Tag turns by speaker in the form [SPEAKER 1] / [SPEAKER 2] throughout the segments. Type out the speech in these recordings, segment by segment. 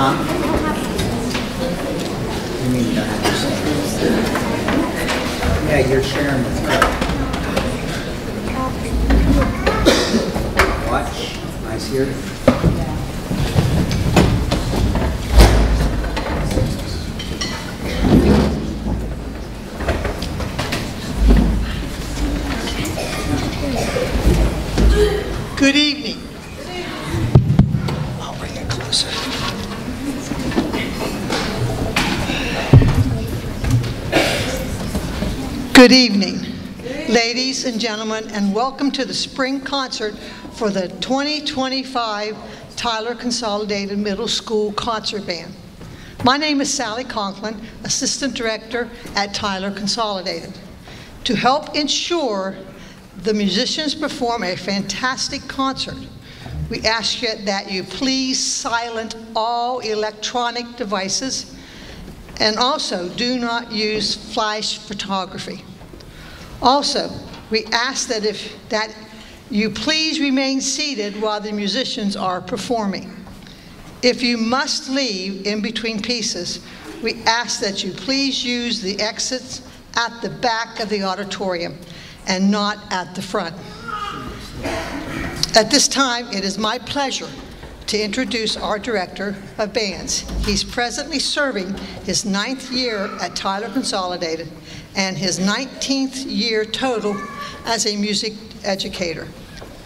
[SPEAKER 1] Huh? You mean you don't have to share? Yeah, you're sharing with her. Watch. Eyes here.
[SPEAKER 2] Good evening.
[SPEAKER 1] I'll bring it closer.
[SPEAKER 2] Good evening, ladies and gentlemen, and welcome to the spring concert for the 2025 Tyler Consolidated Middle School Concert Band. My name is Sally Conklin, Assistant Director at Tyler Consolidated. To help ensure the musicians perform a fantastic concert, we ask that you please silence all electronic devices and also do not use flash photography. Also, we ask that you please remain seated while the musicians are performing. If you must leave in between pieces, we ask that you please use the exits at the back of the auditorium and not at the front. At this time, it is my pleasure to introduce our Director of Bands. He's presently serving his 9th year at Tyler Consolidated and his 19th year total as a music educator.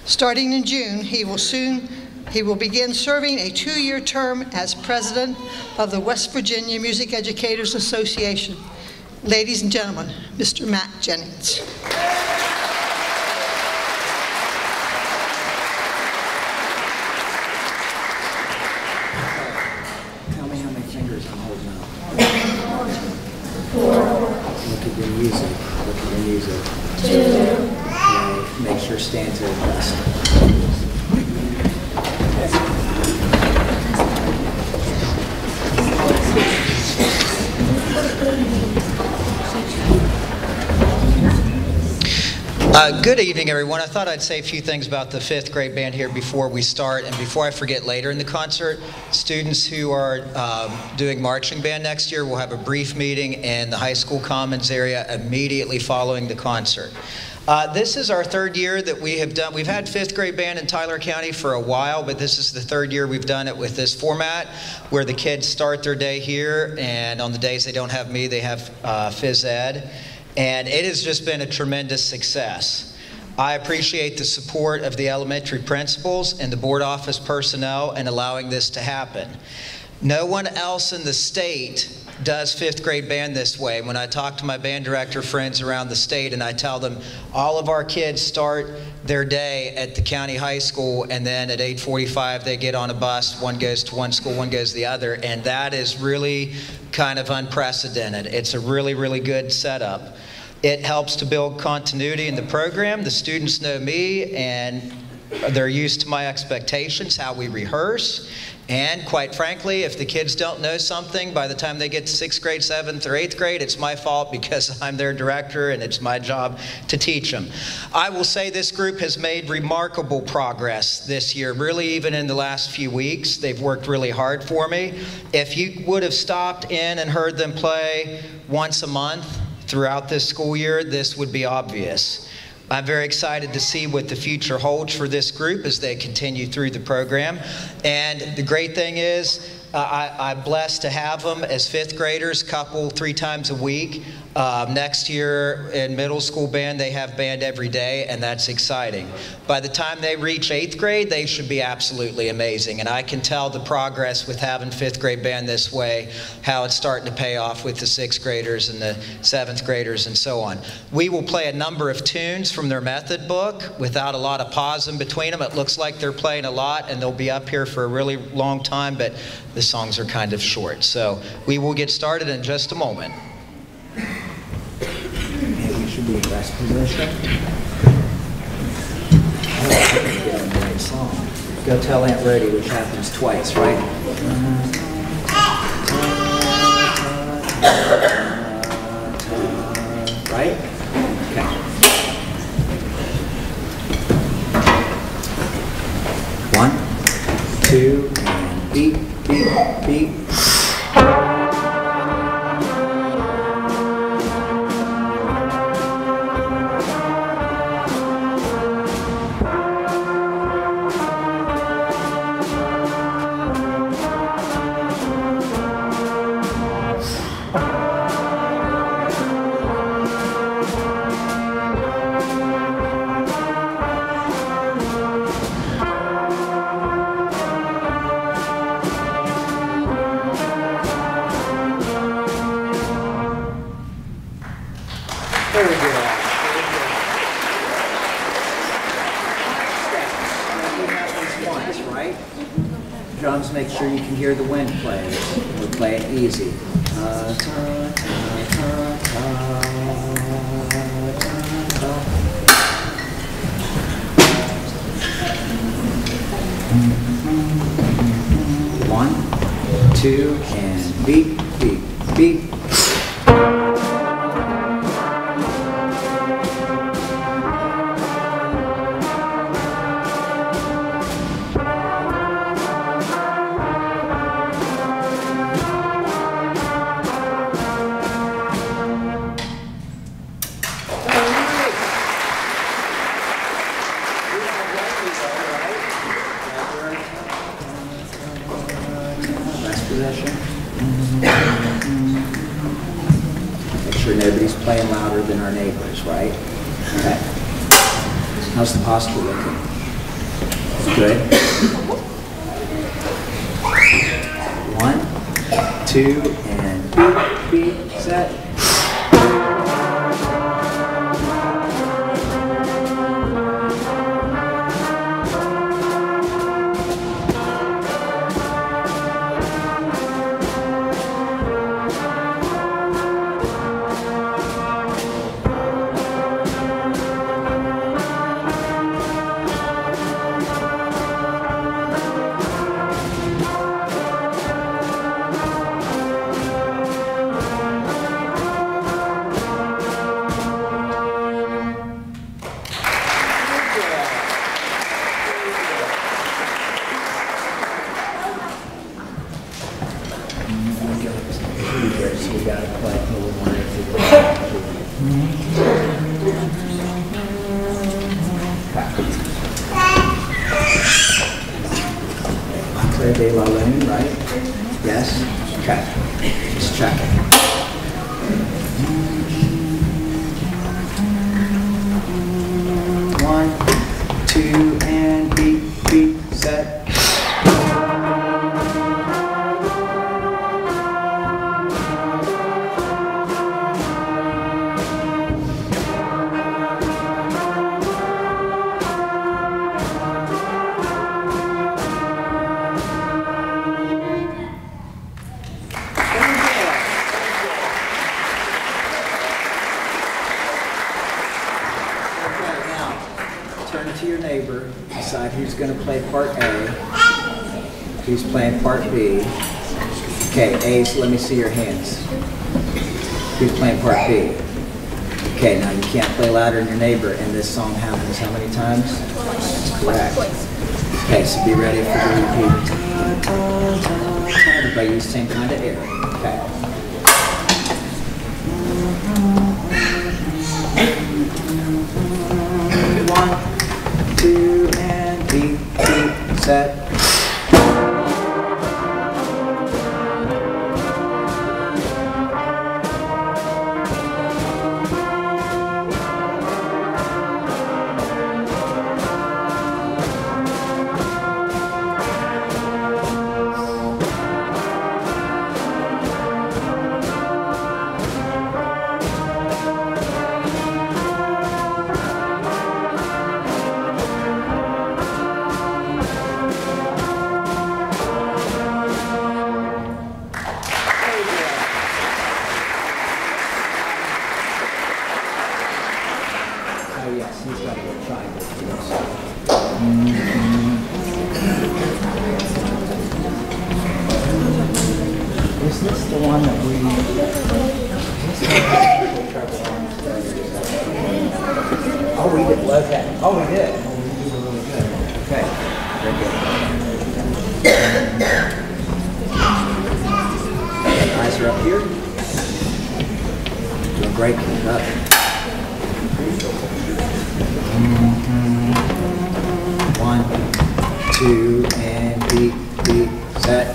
[SPEAKER 2] Starting in June, he will begin serving a 2-year term as President of the West Virginia Music Educators Association. Ladies and gentlemen, Mr. Matt Jennings.
[SPEAKER 1] Tell me how many fingers I'm holding up. 4. Look at your music. Look at your music. 2. Okay. Make sure stanza is best.
[SPEAKER 3] Good evening, everyone. I thought I'd say a few things about the 5th grade band here before we start, and before I forget later in the concert, students who are doing marching band next year will have a brief meeting in the high school commons area immediately following the concert. This is our 3rd year that we have done. We've had 5th grade band in Tyler County for a while, but this is the 3rd year we've done it with this format, where the kids start their day here, and on the days they don't have me, they have phys ed. And it has just been a tremendous success. I appreciate the support of the elementary principals and the board office personnel in allowing this to happen. No one else in the state does 5th grade band this way. When I talk to my band director friends around the state and I tell them all of our kids start their day at the county high school, and then at 8:45 they get on a bus, one goes to one school, one goes to the other, and that is really kind of unprecedented. It's a really, really good setup. It helps to build continuity in the program. The students know me and they're used to my expectations, how we rehearse. And quite frankly, if the kids don't know something by the time they get to 6th grade, 7th, or 8th grade, it's my fault because I'm their director and it's my job to teach them. I will say this group has made remarkable progress this year, really even in the last few weeks. They've worked really hard for me. If you would have stopped in and heard them play once a month throughout this school year, this would be obvious. I'm very excited to see what the future holds for this group as they continue through the program. And the great thing is, I'm blessed to have them as 5th graders, couple 3 times a week. Next year in middle school band, they have band every day, and that's exciting. By the time they reach 8th grade, they should be absolutely amazing. And I can tell the progress with having 5th grade band this way, how it's starting to pay off with the 6th graders and the 7th graders and so on. We will play a number of tunes from their method book without a lot of pause in between them. It looks like they're playing a lot, and they'll be up here for a really long time, but the songs are kind of short. So we will get started in just a moment.
[SPEAKER 1] You should be in rest position. Get on the right song. Go tell Aunt Rhodey, which happens twice, right? Right? Okay. 1, 2, and beat, beat. beat. Very good. We have these ones, right? Drums, make sure you can hear the wind play. We're playing easy. One, two, and beat, beat, beat. Last possession. Make sure nobody's playing louder than our neighbors, right? Okay. How's the posture looking? Good. 1, 2, and beat, beat, set. So we got to play a little more. Claire de la Lune, right? Yes? Check. Just check it. 1, 2, and beat, beat, set. Turn to your neighbor, decide who's going to play part A, who's playing part B. Okay, A's, let me see your hands. Who's playing part B? Okay, now you can't play louder than your neighbor, and this song happens how many times? Correct. Okay, so be ready for the repeat. Everybody use the same kind of air. Okay. One, 2, and beat, beat, set. Oh yes, he's got a little triangle for us. Is this the one that we... Oh, we did. Okay. Oh, we did. Okay. Very good. you're up here. Doing great, keep it up. One, two, and beat, set.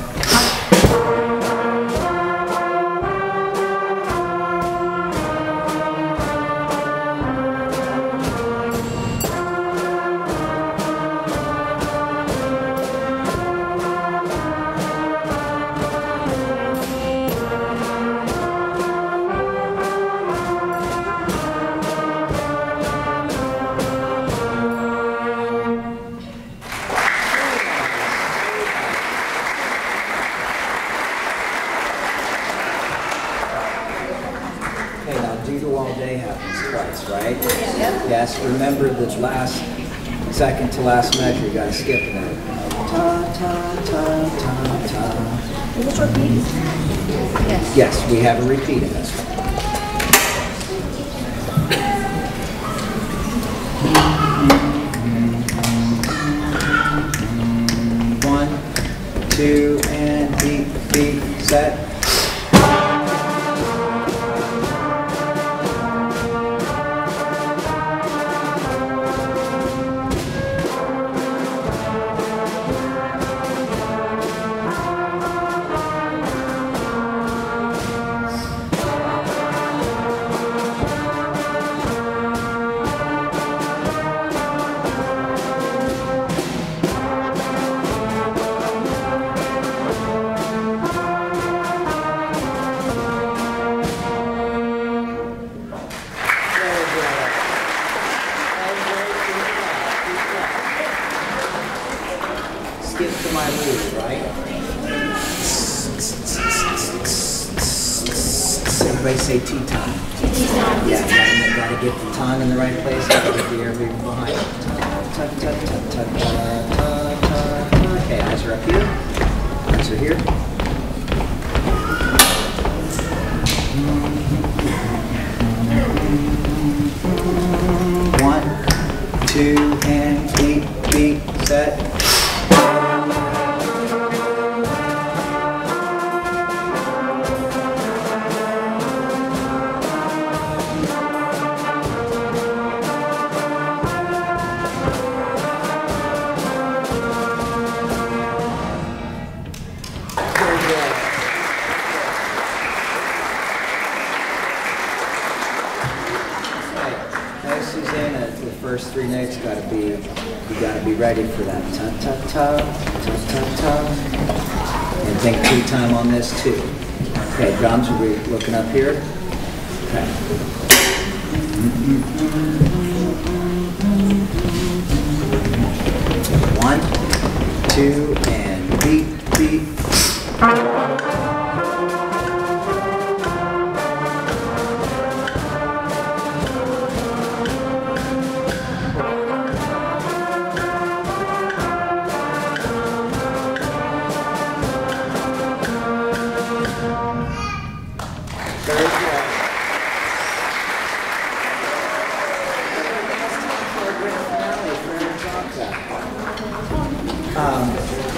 [SPEAKER 1] Okay, now do the all day happens twice, right? Yep. Yes, remember the second to last measure, you gotta skip it. Ta, ta, ta, ta, ta.
[SPEAKER 4] Is this repeat? Yes.
[SPEAKER 1] Yes, we have a repeat in this one. One, two, and beat, set. Skip to my lead, right? Everybody say tea time.
[SPEAKER 4] Tea time.
[SPEAKER 1] Yeah, gotta get the time in the right place. Gotta get the air moving behind it. Okay, eyes are up here. Eyes are here. One, two, and beat, set. Susanna, the first three notes you gotta be ready for that. Ta ta ta, ta ta ta. And think tea time on this too. Okay, drums, are we looking up here? Okay. One, two, and beat. Very good.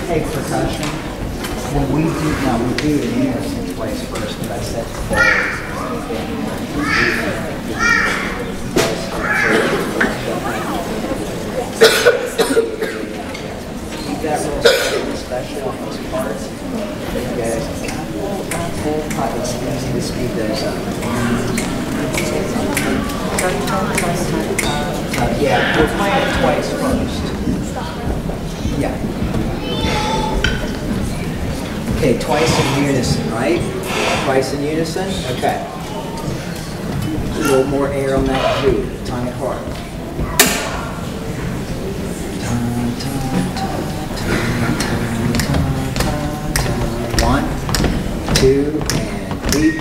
[SPEAKER 1] Hey, percussion. When we do it in unison twice first, but I said keep that real straight, especially on those parts. Okay. It's easy to speed those up. Yeah, we're playing it twice first. Yeah. Okay, twice in unison, right? Twice in unison? Okay. A little more air on that G. Time it hard. One, two, and beat.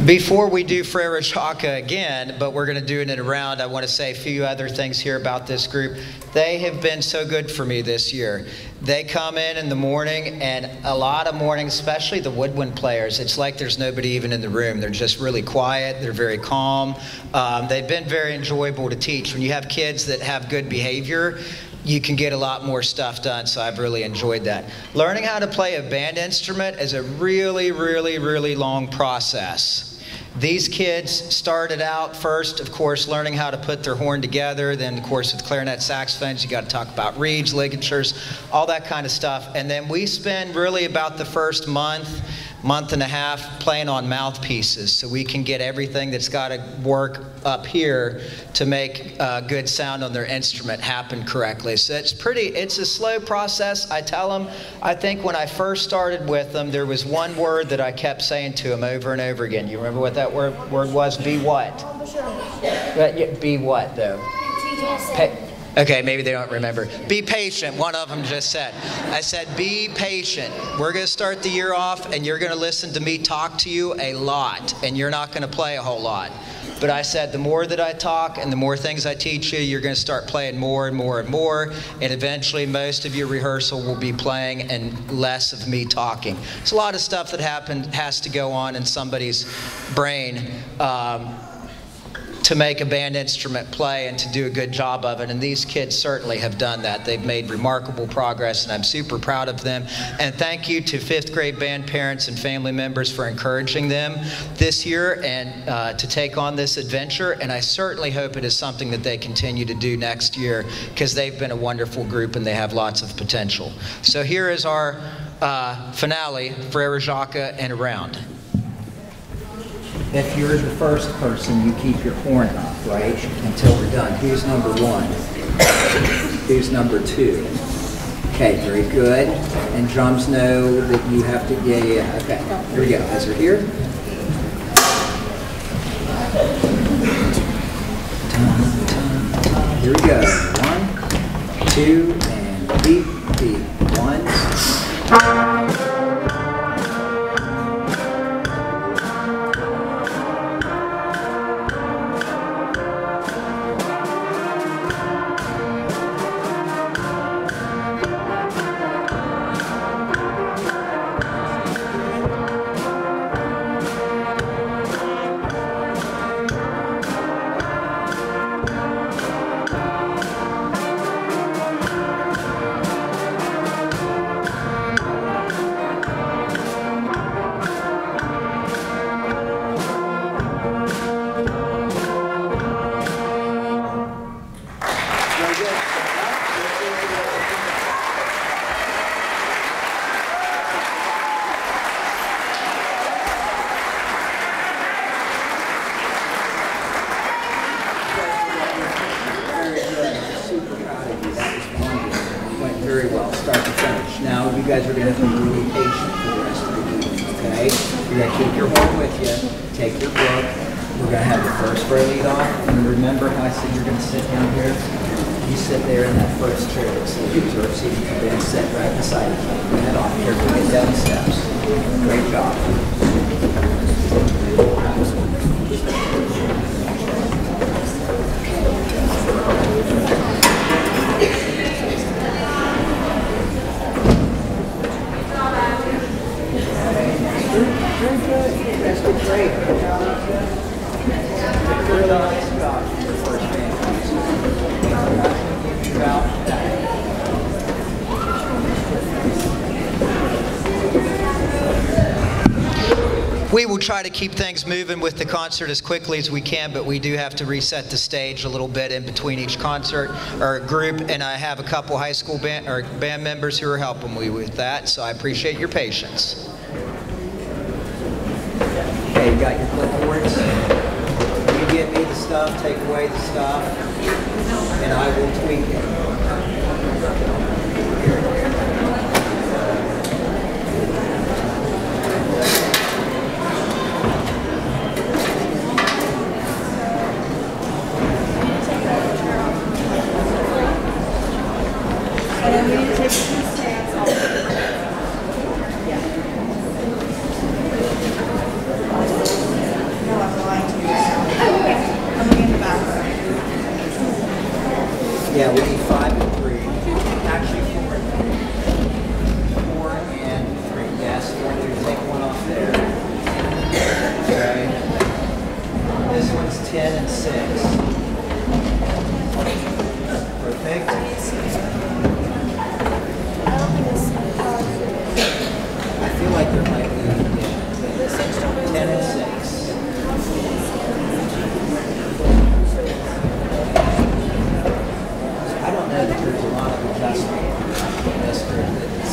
[SPEAKER 3] Before we do Frere Jacques again, but we're going to do it in a round, I want to say a few other things here about this group. They have been so good for me this year. They come in the morning, and a lot of mornings, especially the woodwind players, it's like there's nobody even in the room. They're just really quiet. They're very calm. They've been very enjoyable to teach. When you have kids that have good behavior, you can get a lot more stuff done, so I've really enjoyed that. Learning how to play a band instrument is a really, really, really long process. These kids started out first, of course, learning how to put their horn together. Then, of course, with clarinet saxophones, you got to talk about reeds, ligatures, all that kind of stuff. And then we spend really about the first month and a half playing on mouthpieces, so we can get everything that's got to work up here to make good sound on their instrument happen correctly. So it's a slow process. I tell them, I think when I first started with them, there was one word that I kept saying to them over and over again. You remember what that word was? Be what? Be what, though? Okay, maybe they don't remember. Be patient, one of them just said. I said, be patient. We're going to start the year off, and you're going to listen to me talk to you a lot, and you're not going to play a whole lot. But I said, the more that I talk and the more things I teach you, you're going to start playing more and more and more, and eventually most of your rehearsal will be playing and less of me talking. It's a lot of stuff that has to go on in somebody's brain to make a band instrument play and to do a good job of it, and these kids certainly have done that. They've made remarkable progress, and I'm super proud of them. And thank you to 5th grade band parents and family members for encouraging them this year and to take on this adventure, and I certainly hope it is something that they continue to do next year, because they've been a wonderful group and they have lots of potential. So here is our finale, Frere Jacques and a round.
[SPEAKER 1] If you're the first person, you keep your horn up, right, until we're done. Who's number 1? Who's number 2? Okay, very good. And drums know that you have to, yeah. Okay, here we go. As we're here. Here we go. 1, 2, and beat, beat. 1. Very well, start to finish. Now you guys are going to have to be really patient for the rest of the evening, okay? You're going to keep your horn with you, take your book. We're going to have the first fret lead off, and remember how I said you're going to sit down here? You sit there in that first chair that says reserve seat, and then sit right beside you. Put that off here, we'll get down the steps. Great job. Very good. You guys did great. Really nice job for your first band.
[SPEAKER 3] We will try to keep things moving with the concert as quickly as we can, but we do have to reset the stage a little bit in between each concert or group, and I have a couple high school band members who are helping me with that, so I appreciate your patience.
[SPEAKER 1] Okay, you got your clipboards. You give me the stuff, take away the stuff, and I will tweak it.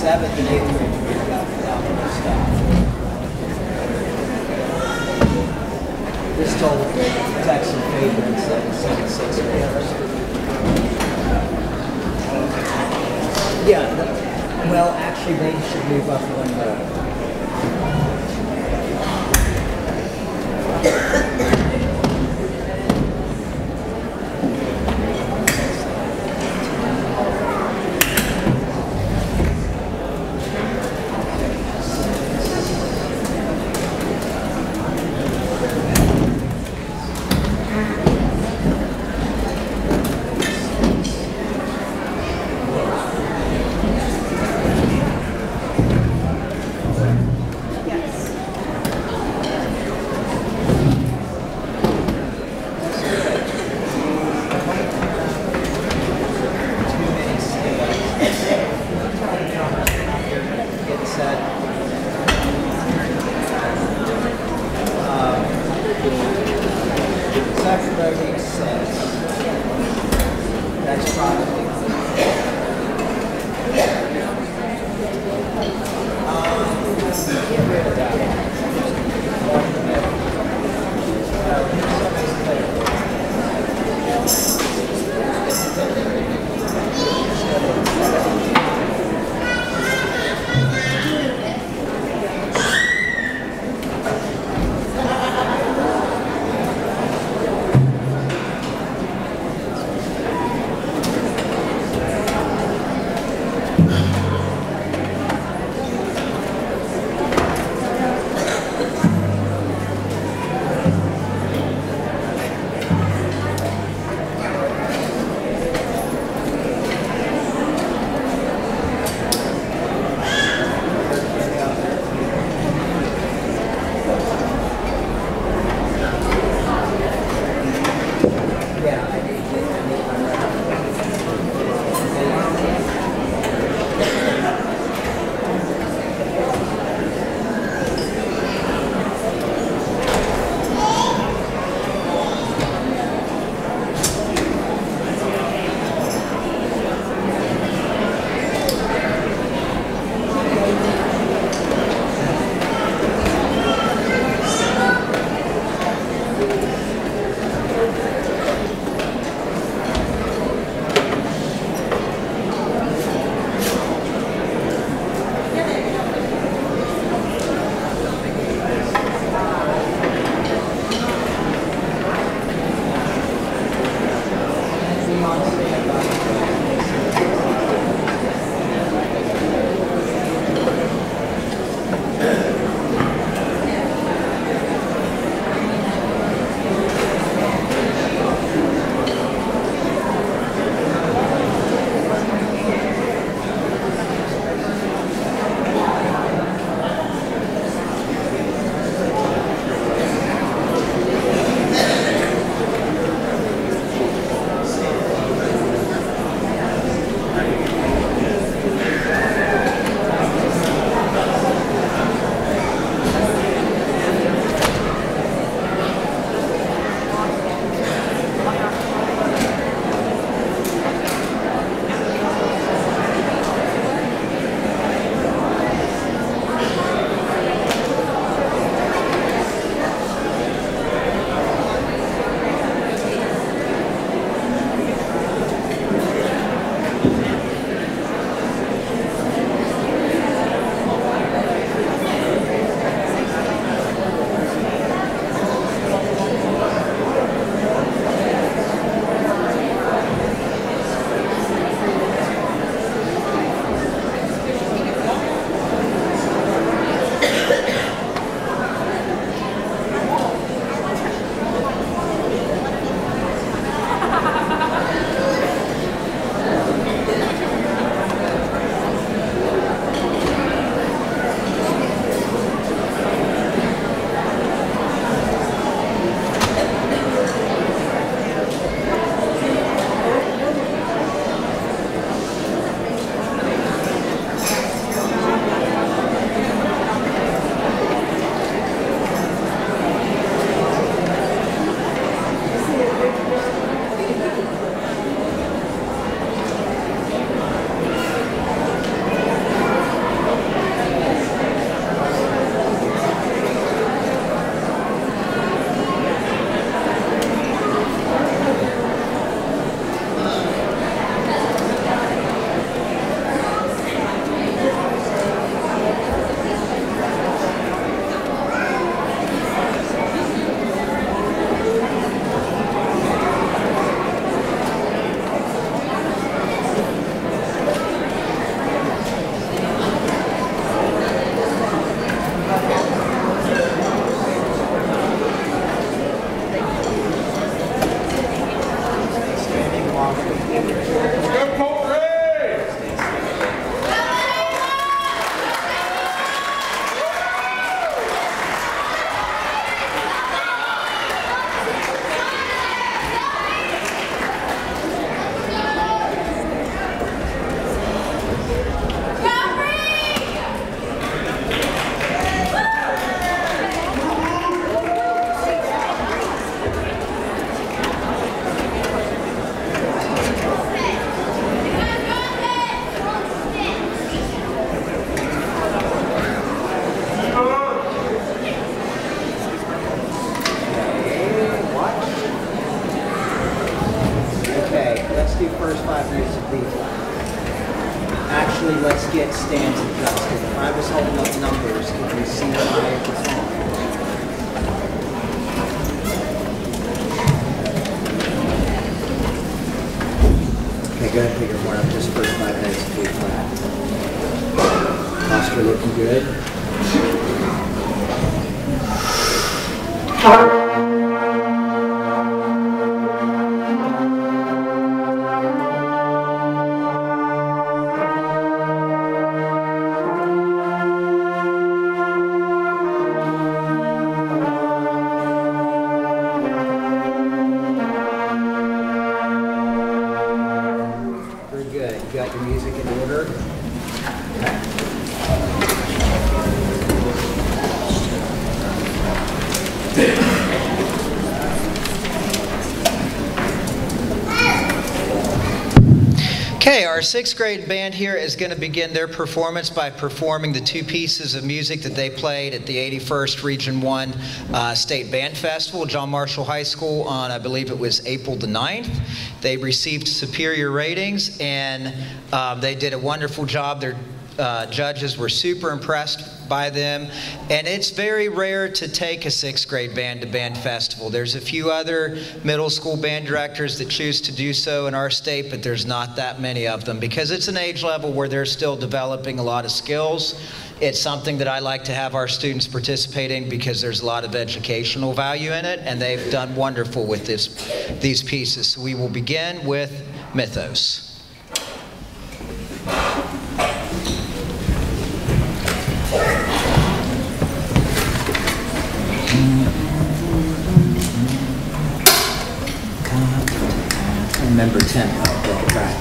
[SPEAKER 1] 7th and 8th grade will be about stuff. This told Texas favor in 7th, 6th graders. Yeah, well, actually, they should move up one more. That's probably get rid of that. Looking good. Very good. You got your music in order?
[SPEAKER 3] Okay, our sixth grade band here is going to begin their performance by performing the two pieces of music that they played at the 81st Region 1 State Band Festival, John Marshall High School on, I believe it was April the 9th. They received superior ratings and they did a wonderful job. Their judges were super impressed by them, and it's very rare to take a sixth grade band to band festival. There's a few other middle school band directors that choose to do so in our state, but there's not that many of them because it's an age level where they're still developing a lot of skills. It's something that I like to have our students participate in because there's a lot of educational value in it, and they've done wonderful with these pieces. So we will begin with Mythos.
[SPEAKER 1] Remember tempo, right?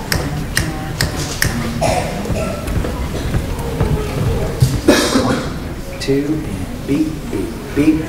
[SPEAKER 1] One, two, and beat, beat, beat.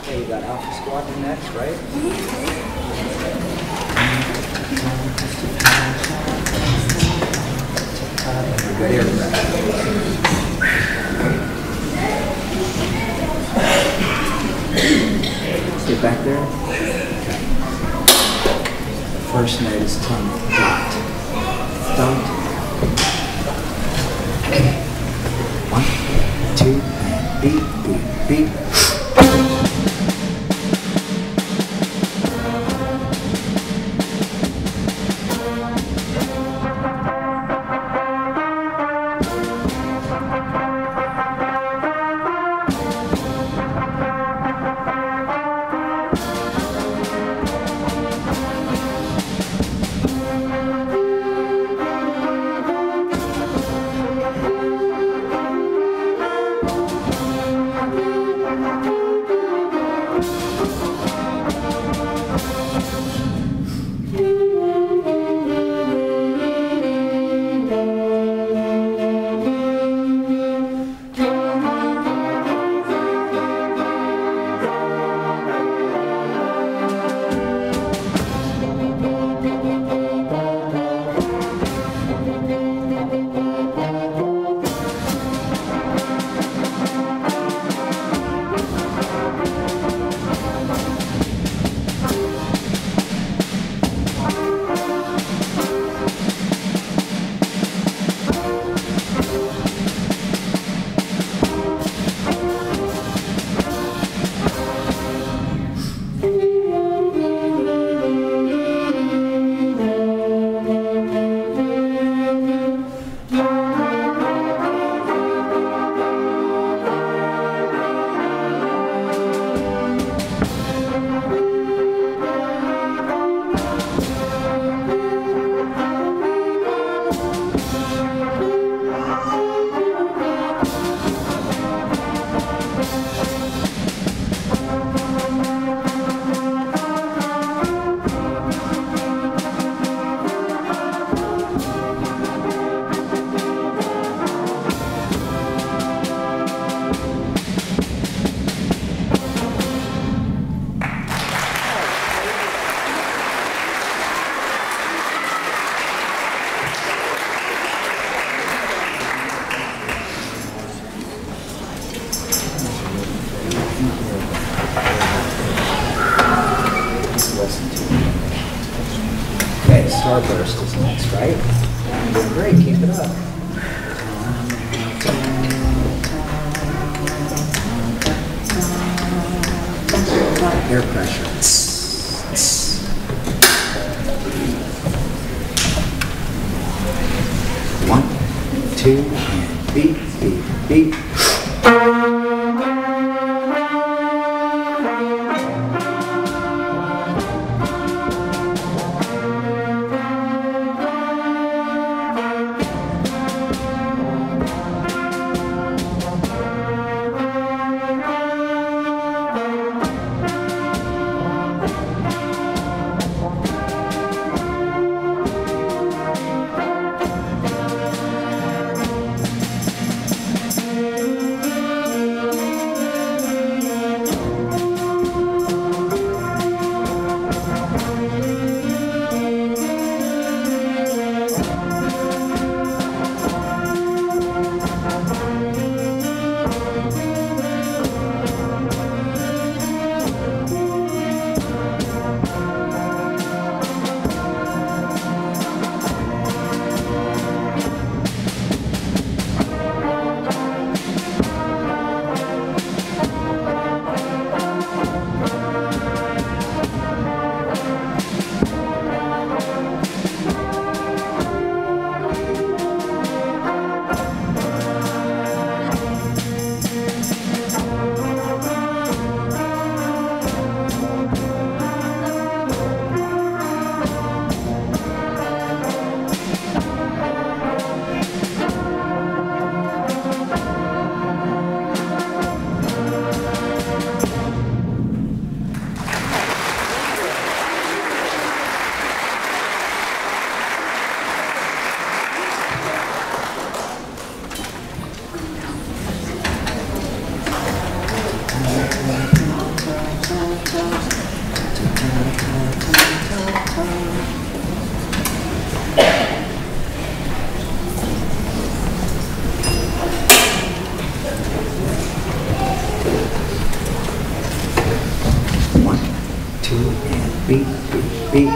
[SPEAKER 1] Okay, you got Alpha Squadron next, right? You got air breath. Get back there. Okay. First note is tongue. Dot. Dot. Okay. 1, 2, and beat, beat, beat. Okay, Starburst is next, right? Doing great, keep it up. Air pressure. One, two, and beat, beat, beat. Beat, beat, beat.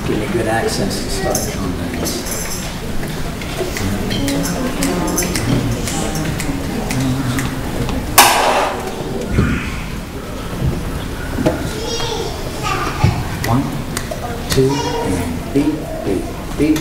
[SPEAKER 1] Give me good access to start on that. One, two, and beat, beat, beat.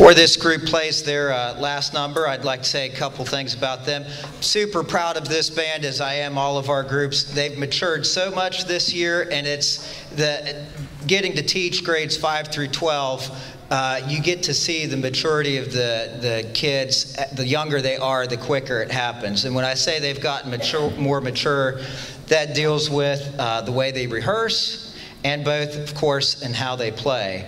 [SPEAKER 3] Before this group plays their last number, I'd like to say a couple things about them. Super proud of this band, as I am all of our groups. They've matured so much this year, and it's getting to teach grades 5 through 12. You get to see the maturity of the kids. The younger they are, the quicker it happens. And when I say they've gotten more mature, that deals with the way they rehearse, and both, of course, in how they play.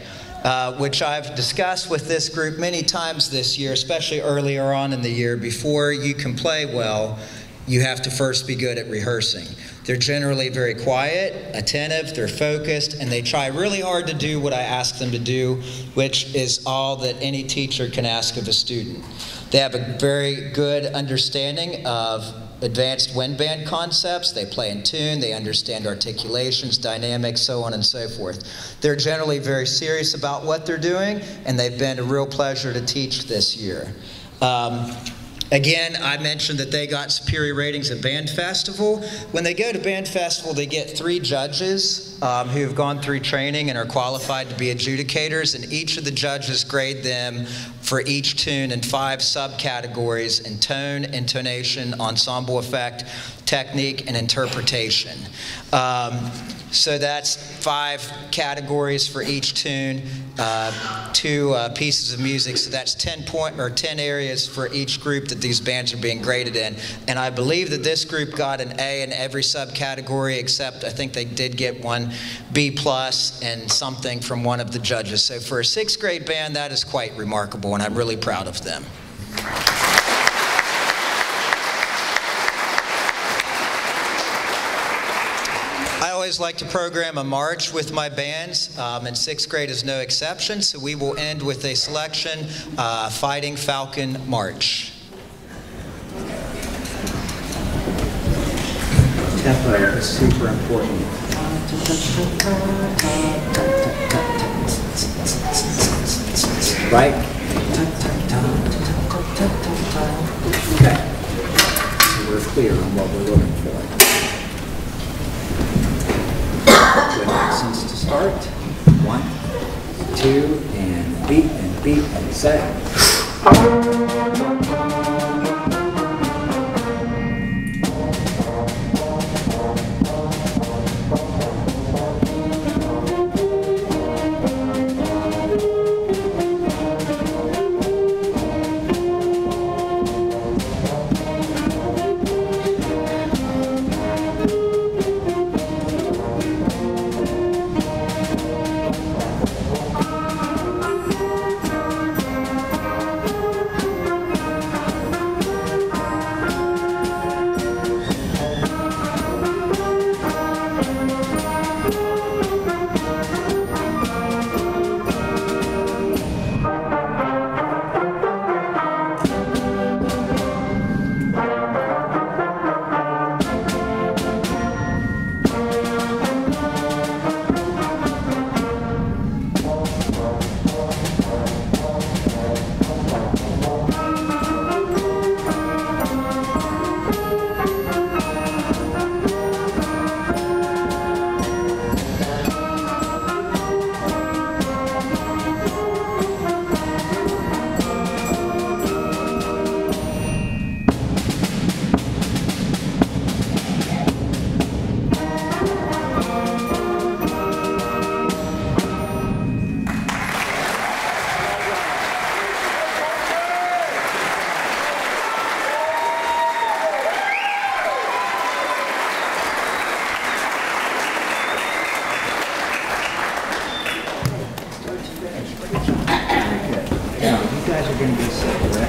[SPEAKER 3] Which I've discussed with this group many times this year, especially earlier on in the year. Before you can play well, you have to first be good at rehearsing. They're generally very quiet, attentive, they're focused, and they try really hard to do what I ask them to do, which is all that any teacher can ask of a student. They have a very good understanding of advanced wind band concepts. They play in tune, they understand articulations, dynamics, so on and so forth. They're generally very serious about what they're doing, and they've been a real pleasure to teach this year. Again, I mentioned that they got superior ratings at Band Festival. When they go to Band Festival, they get 3 judges who have gone through training and are qualified to be adjudicators, and each of the judges grade them for each tune in 5 subcategories in tone, intonation, ensemble effect, technique, and interpretation. So that's 5 categories for each tune, 2 pieces of music. So that's 10 areas for each group that these bands are being graded in. And I believe that this group got an A in every subcategory, except I think they did get one B+ and something from one of the judges. So for a 6th grade band, that is quite remarkable, and I'm really proud of them. I always like to program a march with my bands, and 6th grade is no exception, so we will end with a selection, Fighting Falcon March.
[SPEAKER 1] Tempo is super important. Right? Okay. So we're clear on what we're looking for. Good accents to start. 1, 2, and beat and set.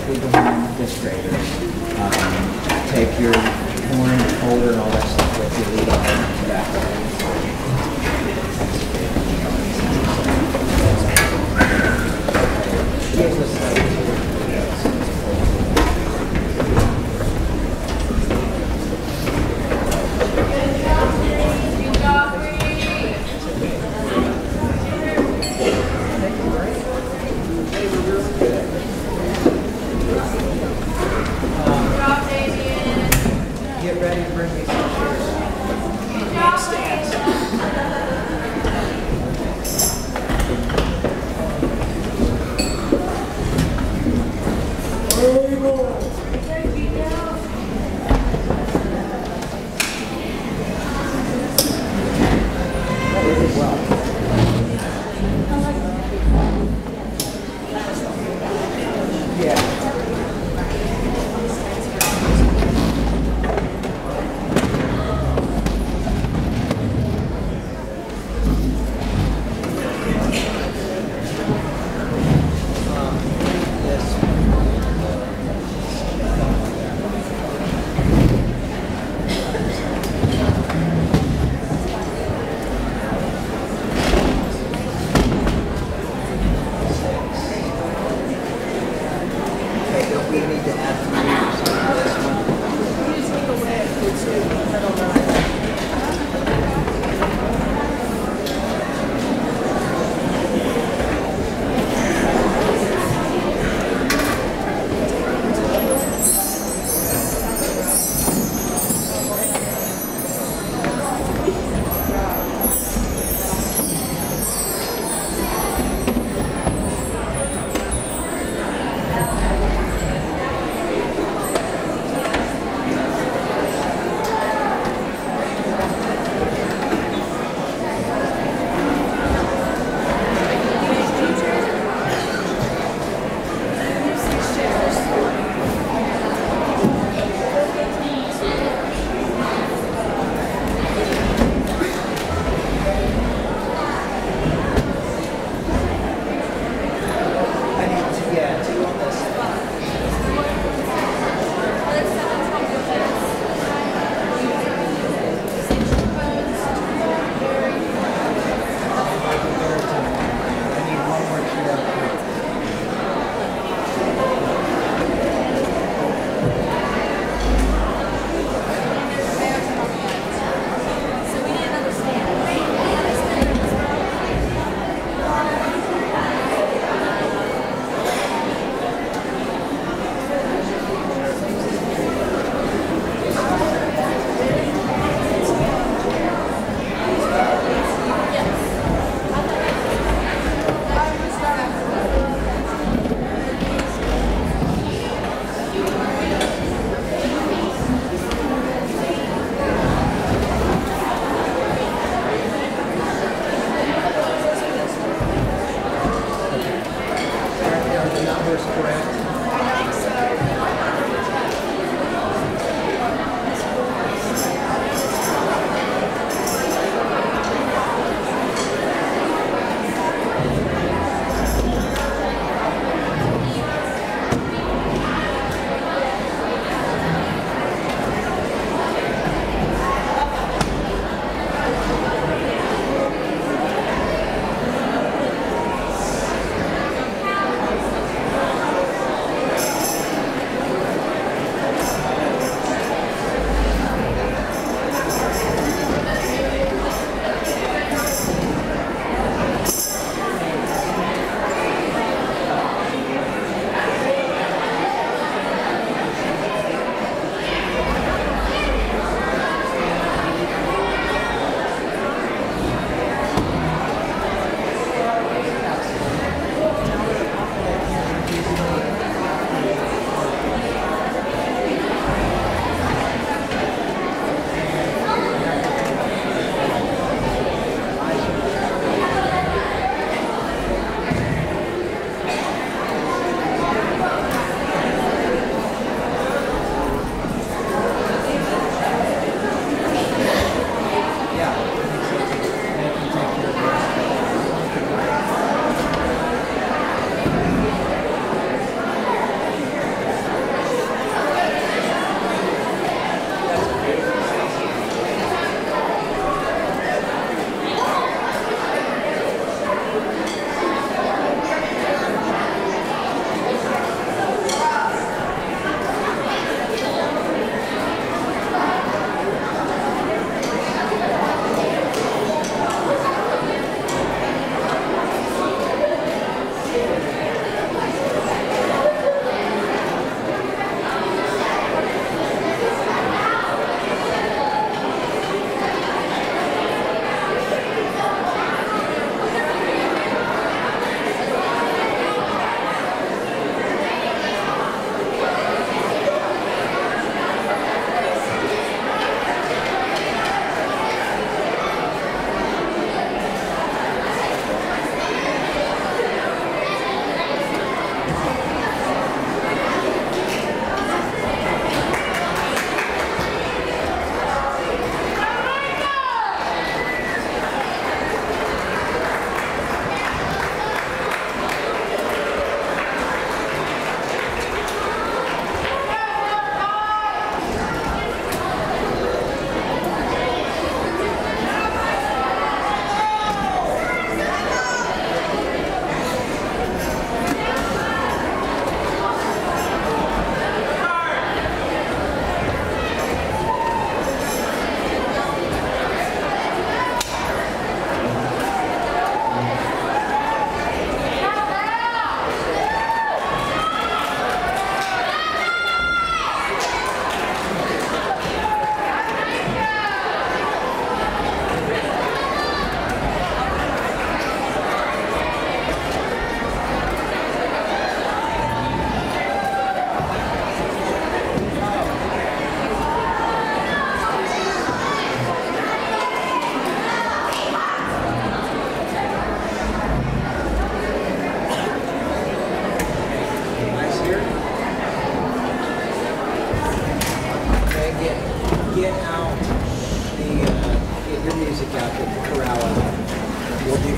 [SPEAKER 1] directly behind fifth graders. Take your horn, folder, and all that stuff with you, lead on back. Get ready to bring me some chairs.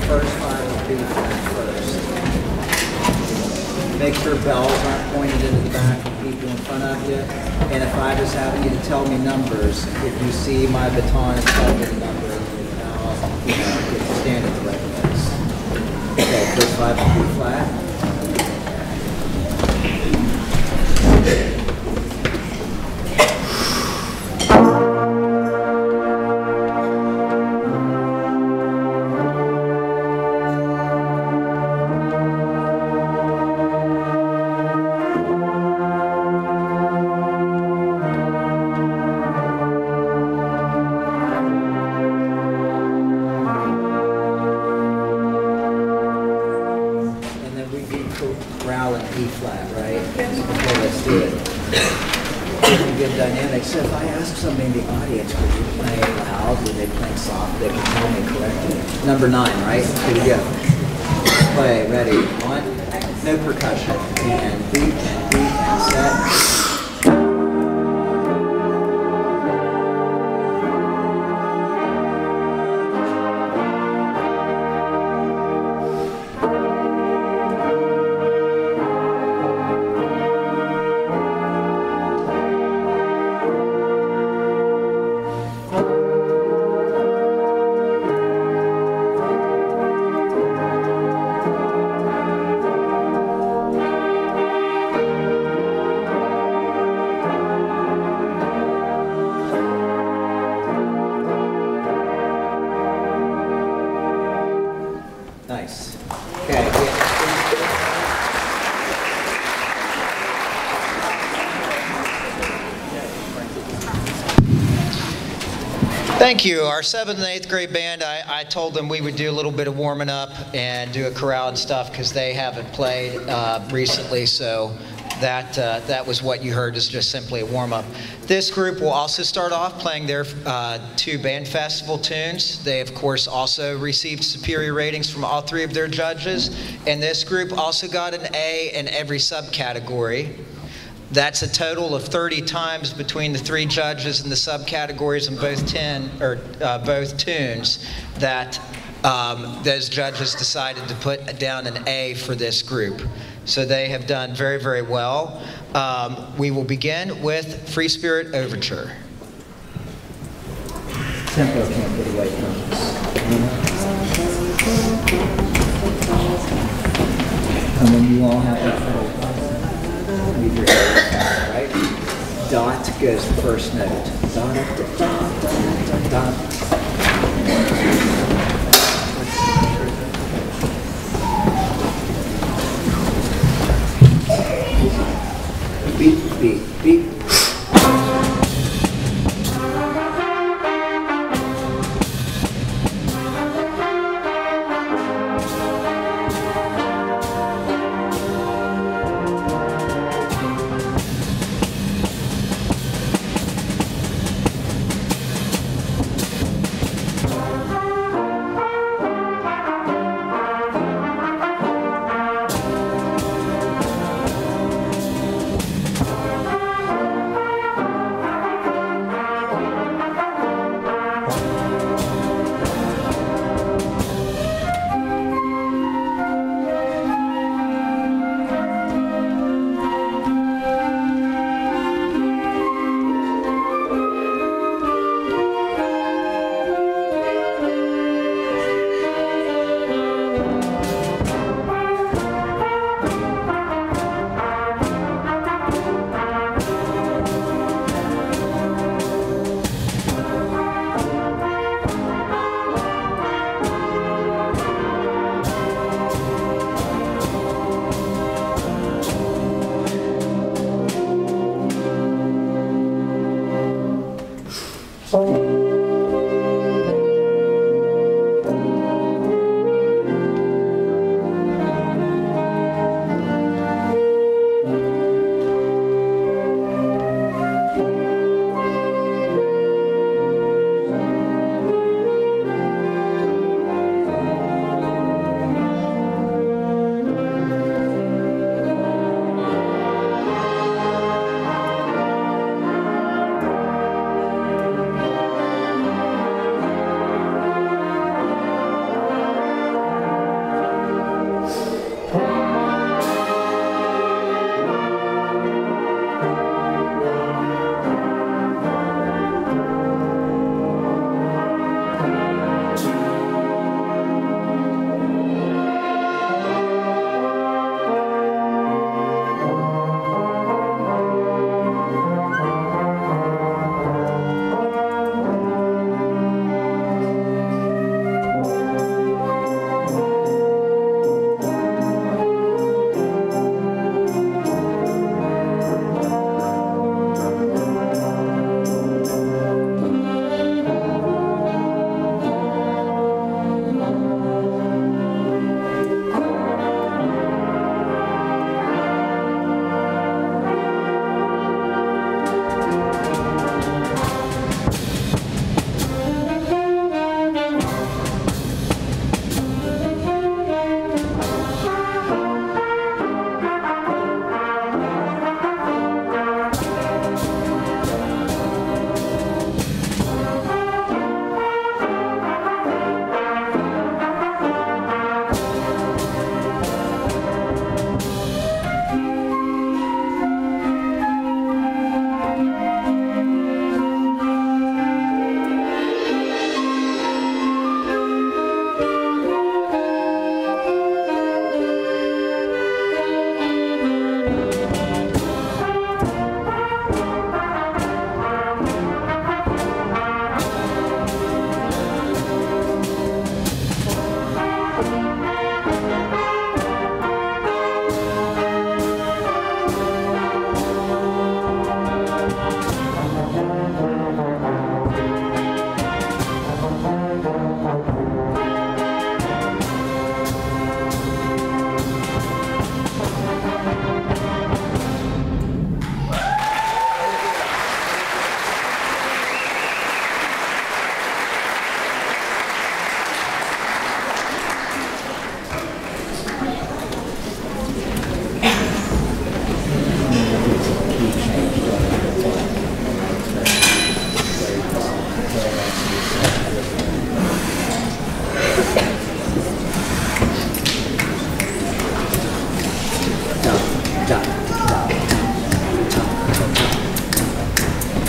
[SPEAKER 1] first 5 will be flat first. Make sure bells aren't pointed into the back of people in front of you. And if I was having you to tell me numbers, if you see my baton and tell me the number, I'll get you stand at the right place. Okay, first 5 will be flat. Growl and E flat, right? Okay, let's do it. Good dynamic. So if I ask somebody in the audience, would you play loud? Would they play soft? They can tell me correctly. Number 9, right? Here we go. Play, ready, 1. No percussion. And beat and set. Nice. Okay.
[SPEAKER 3] Thank you. Our 7th and 8th grade band, I told them we would do a little bit of warming up and do a chorale and stuff because they haven't played recently, so that was what you heard, is just simply a warm-up. This group will also start off playing their 2 band festival tunes. They, of course, also received superior ratings from all 3 of their judges, and this group also got an A in every subcategory. That's a total of 30 times between the 3 judges and the subcategories in both tunes that those judges decided to put down an A for this group. So they have done very, very well. We will begin with Free Spirit Overture.
[SPEAKER 1] Tempo can't get away from us. And then you all have that little leave your hair, right? Dot goes the first note. Dot, dot, dot, dot, dot. Beep, beep, beep.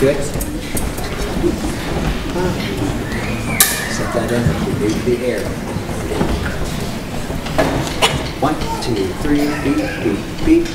[SPEAKER 1] Good. Set that energy, move the air. 1, 2, 3, beat, beat, beat.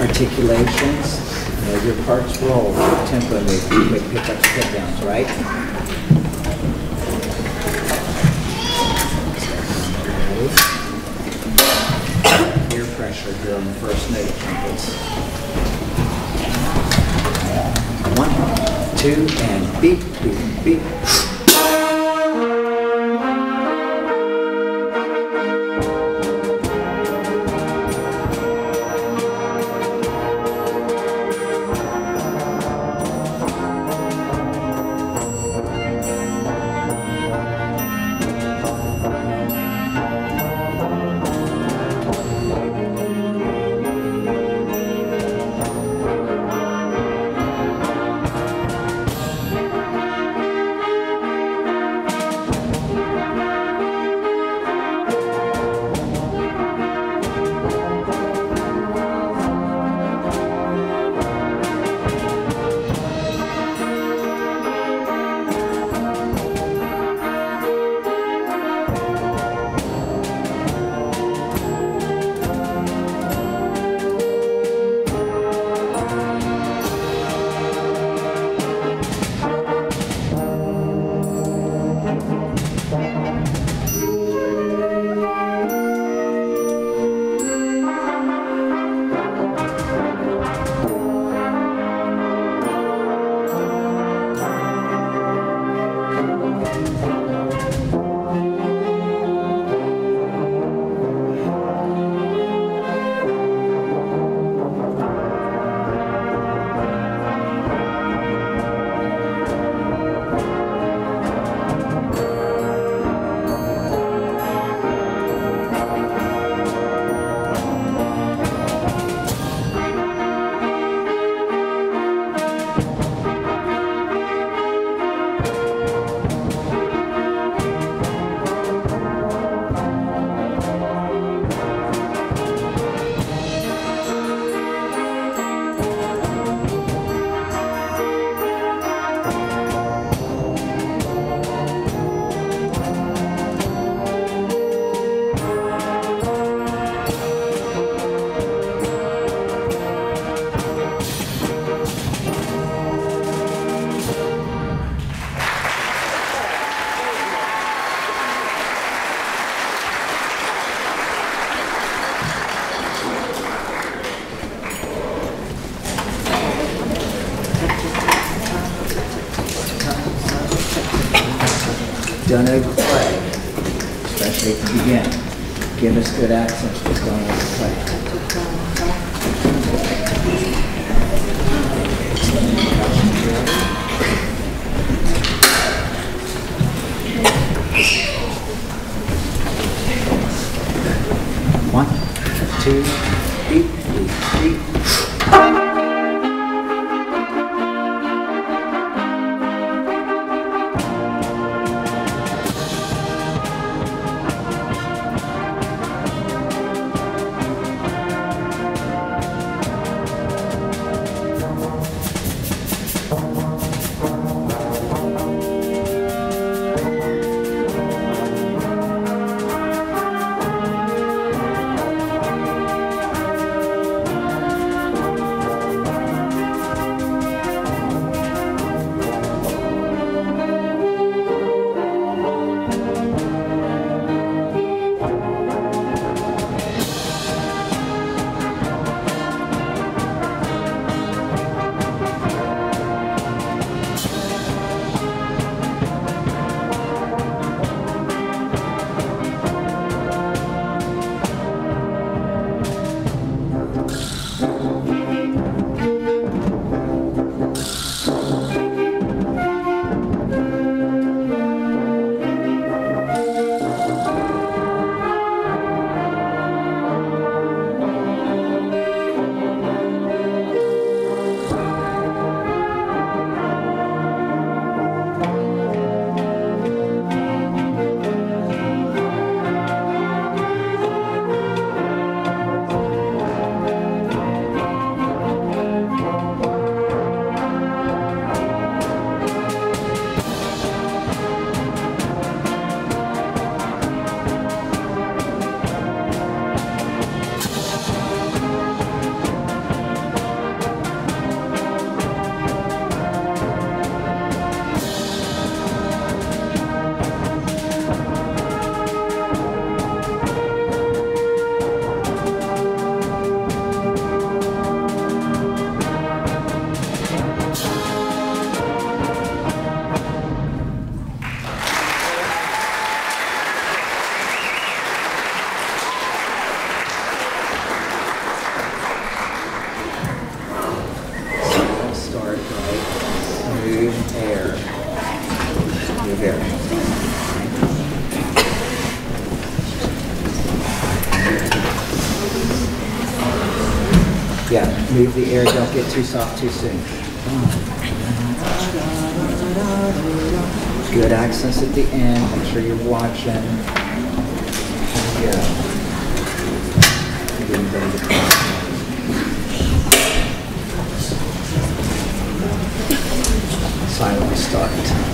[SPEAKER 1] Articulations, know your parts roll, tempo move, quick pickups, put downs, right? Ear pressure during the first note trumpets. 1, 2, and beat, beat, beat. done over play, especially at the beginning. Give us good accents just going over play. One, two, three, three. Yeah, move the air, don't get too soft too soon. Good accents at the end, make sure you're watching. Yeah. Getting ready to come. Silent start.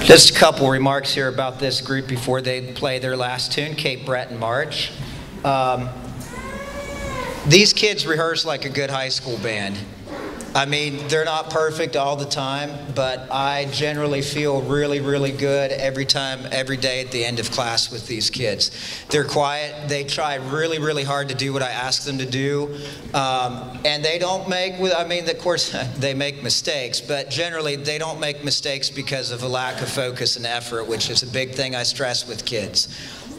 [SPEAKER 3] Just a couple remarks here about this group before they play their last tune, Cape Breton March. These kids rehearse like a good high school band. I mean, they're not perfect all the time, but I generally feel really, really good every day at the end of class with these kids. They're quiet. They try really, really hard to do what I ask them to do. And they don't make, I mean, of course, they make mistakes, but generally they don't make mistakes because of a lack of focus and effort, which is a big thing I stress with kids.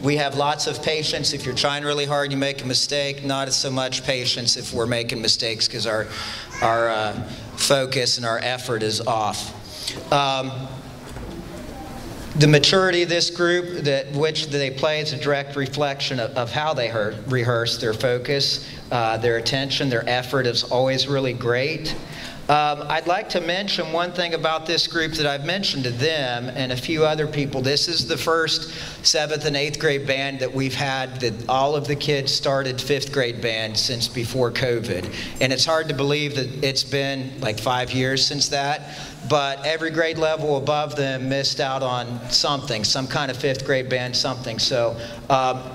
[SPEAKER 3] We have lots of patience. If you're trying really hard, you make a mistake. Not so much patience if we're making mistakes because our focus and our effort is off. The maturity of this group, which they play, is a direct reflection of how they rehearse. Their focus, their attention, their effort is always really great. I'd like to mention one thing about this group that I've mentioned to them and a few other people. This is the first 7th and 8th grade band that we've had that all of the kids started 5th grade band since before COVID. And it's hard to believe that it's been like 5 years since that. But every grade level above them missed out on something, some kind of 5th grade band, something. So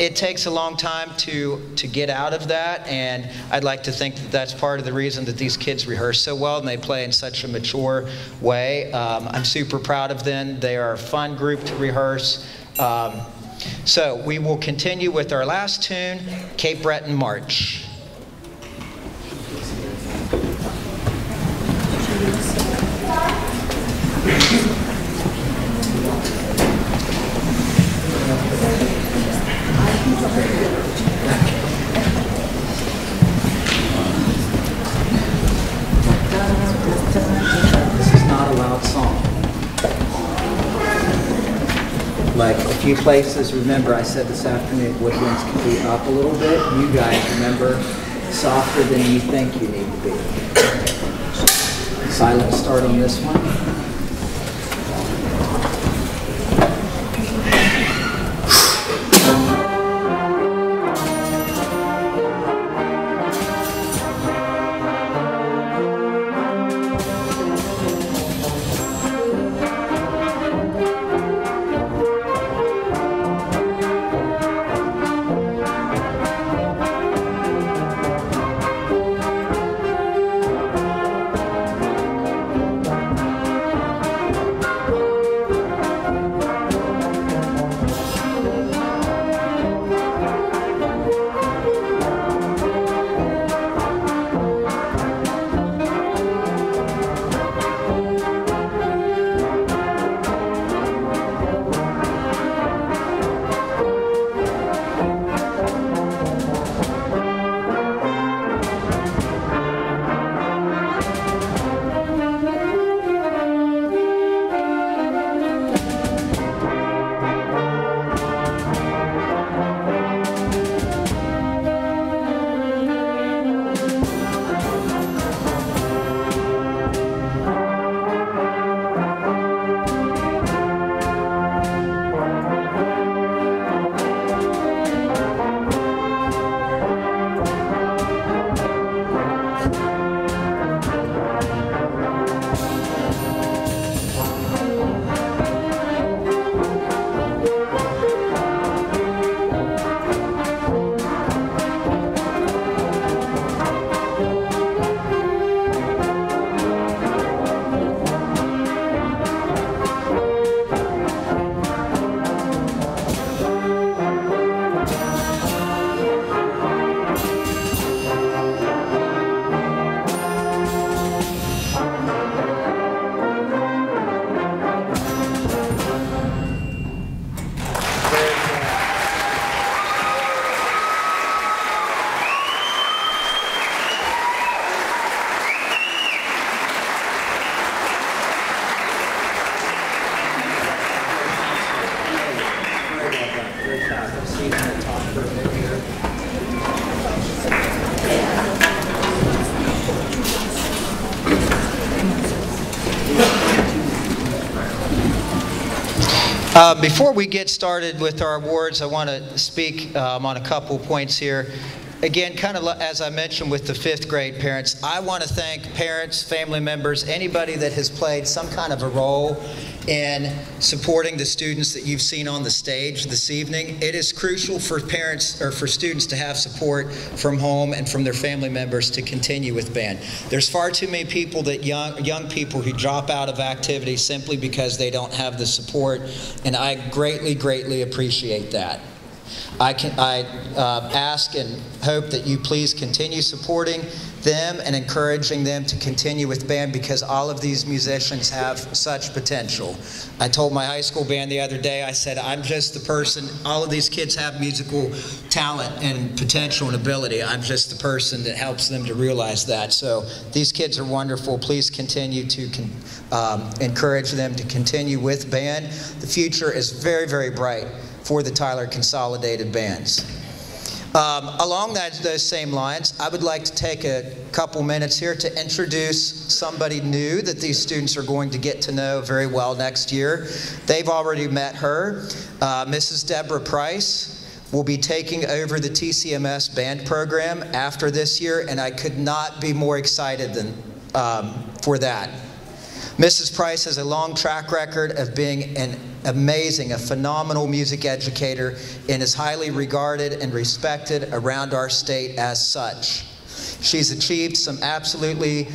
[SPEAKER 3] it takes a long time to get out of that, and I'd like to think that that's part of the reason that these kids rehearse so well and they play in such a mature way. I'm super proud of them. They are a fun group to rehearse. So we will continue with our last tune, Cape Breton March.
[SPEAKER 1] This is not a loud song. Like a few places, remember I said this afternoon, woodwinds can be up a little bit. You guys remember, softer than you think you need to be. Silent start on this one.
[SPEAKER 3] Before we get started with our awards, I want to speak on a couple points here. again, kind of as I mentioned with the fifth grade parents, I want to thank parents, family members, anybody that has played some kind of a role in supporting the students that you've seen on the stage this evening. It is crucial for parents or for students to have support from home and from their family members to continue with band. There's far too many people that young people who drop out of activities simply because they don't have the support, and I greatly appreciate that. I ask and hope that you please continue supporting them and encouraging them to continue with band, because all of these musicians have such potential. I told my high school band the other day, I said, I'm just the person, all of these kids have musical talent and potential and ability. I'm just the person that helps them to realize that. So these kids are wonderful. Please continue to encourage them to continue with band. The future is very bright for the Tyler Consolidated Bands. Along those same lines, I would like to take a couple minutes here to introduce somebody new that these students are going to get to know very well next year. They've already met her. Mrs. Deborah Price will be taking over the TCMS band program after this year, and I could not be more excited for that. Mrs. Price has a long track record of being a phenomenal music educator, and is highly regarded and respected around our state as such. She's achieved some absolutely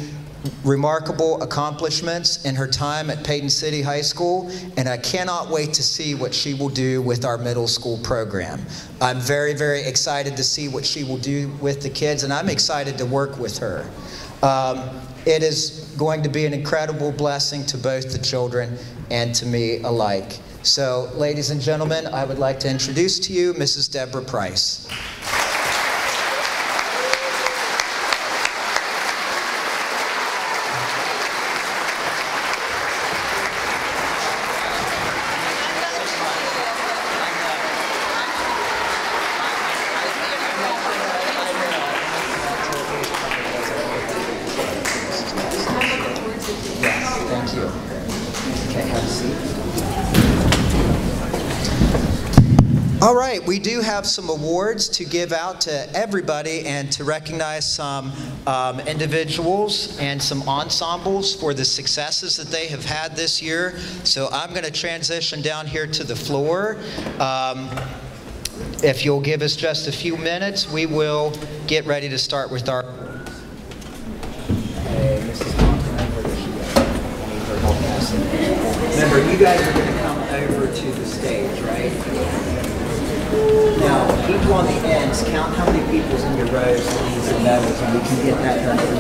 [SPEAKER 3] remarkable accomplishments in her time at Payton City High School, and I cannot wait to see what she will do with our middle school program. I'm very excited to see what she will do with the kids, and I'm excited to work with her. It is going to be an incredible blessing to both the children and to me alike. So, ladies and gentlemen, I would like to introduce to you Mrs. Deborah Price. Thank you. Okay, have a seat. All right, we do have some awards to give out to everybody and to recognize some individuals and some ensembles for the successes that they have had this year. So I'm going to transition down here to the floor. If you'll give us just a few minutes, we will get ready to start with our...
[SPEAKER 1] Hey, Mrs. Thompson, where does she go? I need her help passing. Remember, you guys are going to come over to the stage, right? Now, people on the ends, count how many people's in your rows and these and those, and we can get that done pretty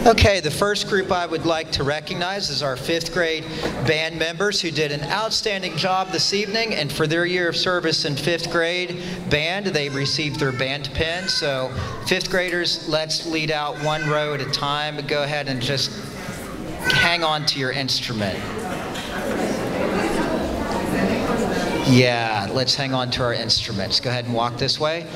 [SPEAKER 3] Okay, the first group I would like to recognize is our fifth grade band members who did an outstanding job this evening, and for their year of service in fifth grade band, they received their band pin. So fifth graders, let's lead out one row at a time. Go ahead and just hang on to your instrument. Yeah, let's hang on to our instruments. Go ahead and walk this way.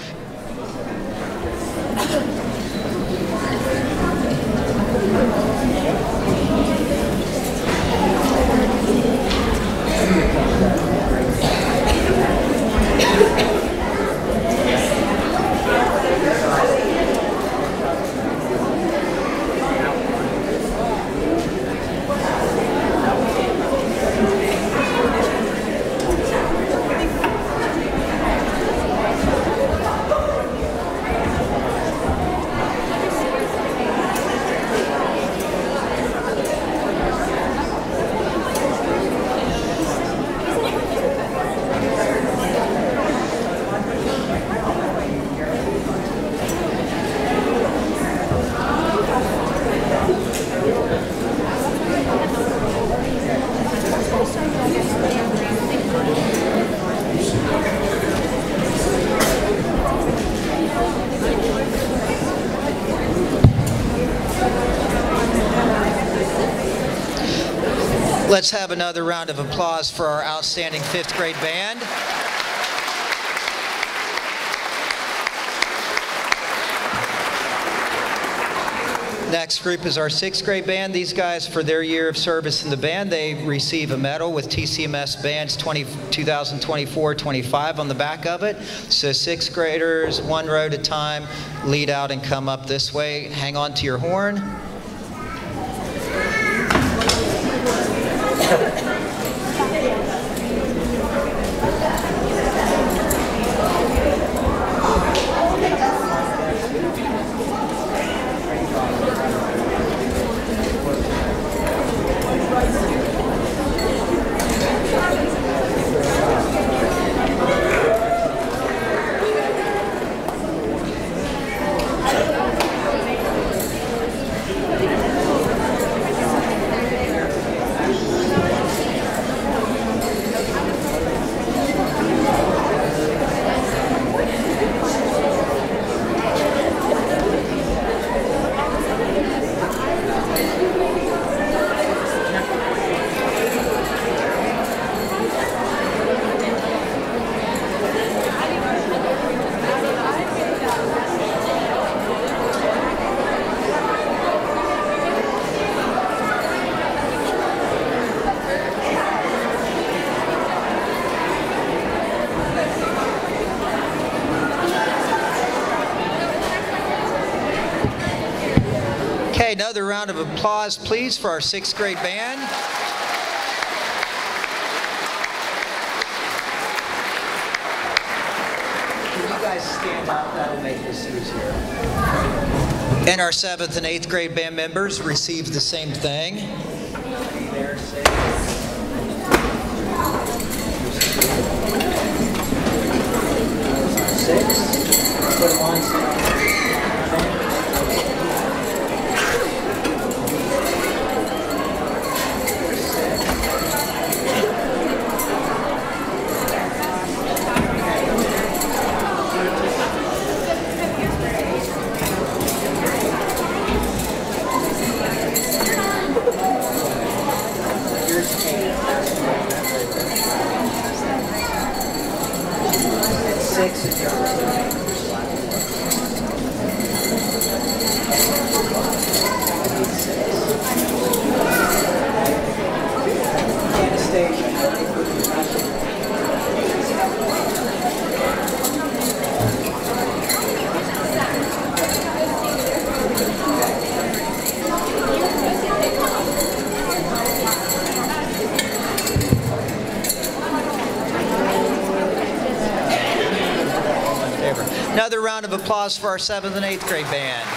[SPEAKER 3] Let's have another round of applause for our outstanding 5th grade band. Next group is our 6th grade band. These guys, for their year of service in the band, they receive a medal with TCMS Bands 2024-25 on the back of it. So 6th graders, one row at a time, lead out and come up this way. Hang on to your horn. Okay, another round of applause, please, for our 6th grade band. Can you guys stand up? That'll make this easier. And our 7th and 8th grade band members receive the same thing. There, 6. 6. Put them on. Another round of applause for our 7th and 8th grade band.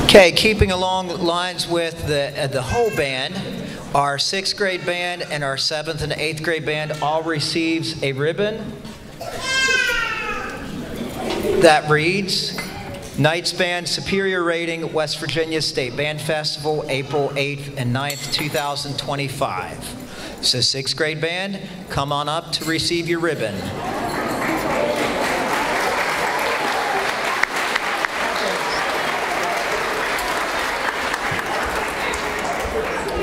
[SPEAKER 3] Okay, keeping along lines with the whole band, our 6th grade band and our 7th and 8th grade band all receives a ribbon that reads, Knights Band Superior Rating, West Virginia State Band Festival, April 8th and 9th, 2025. So 6th grade band, come on up to receive your ribbon.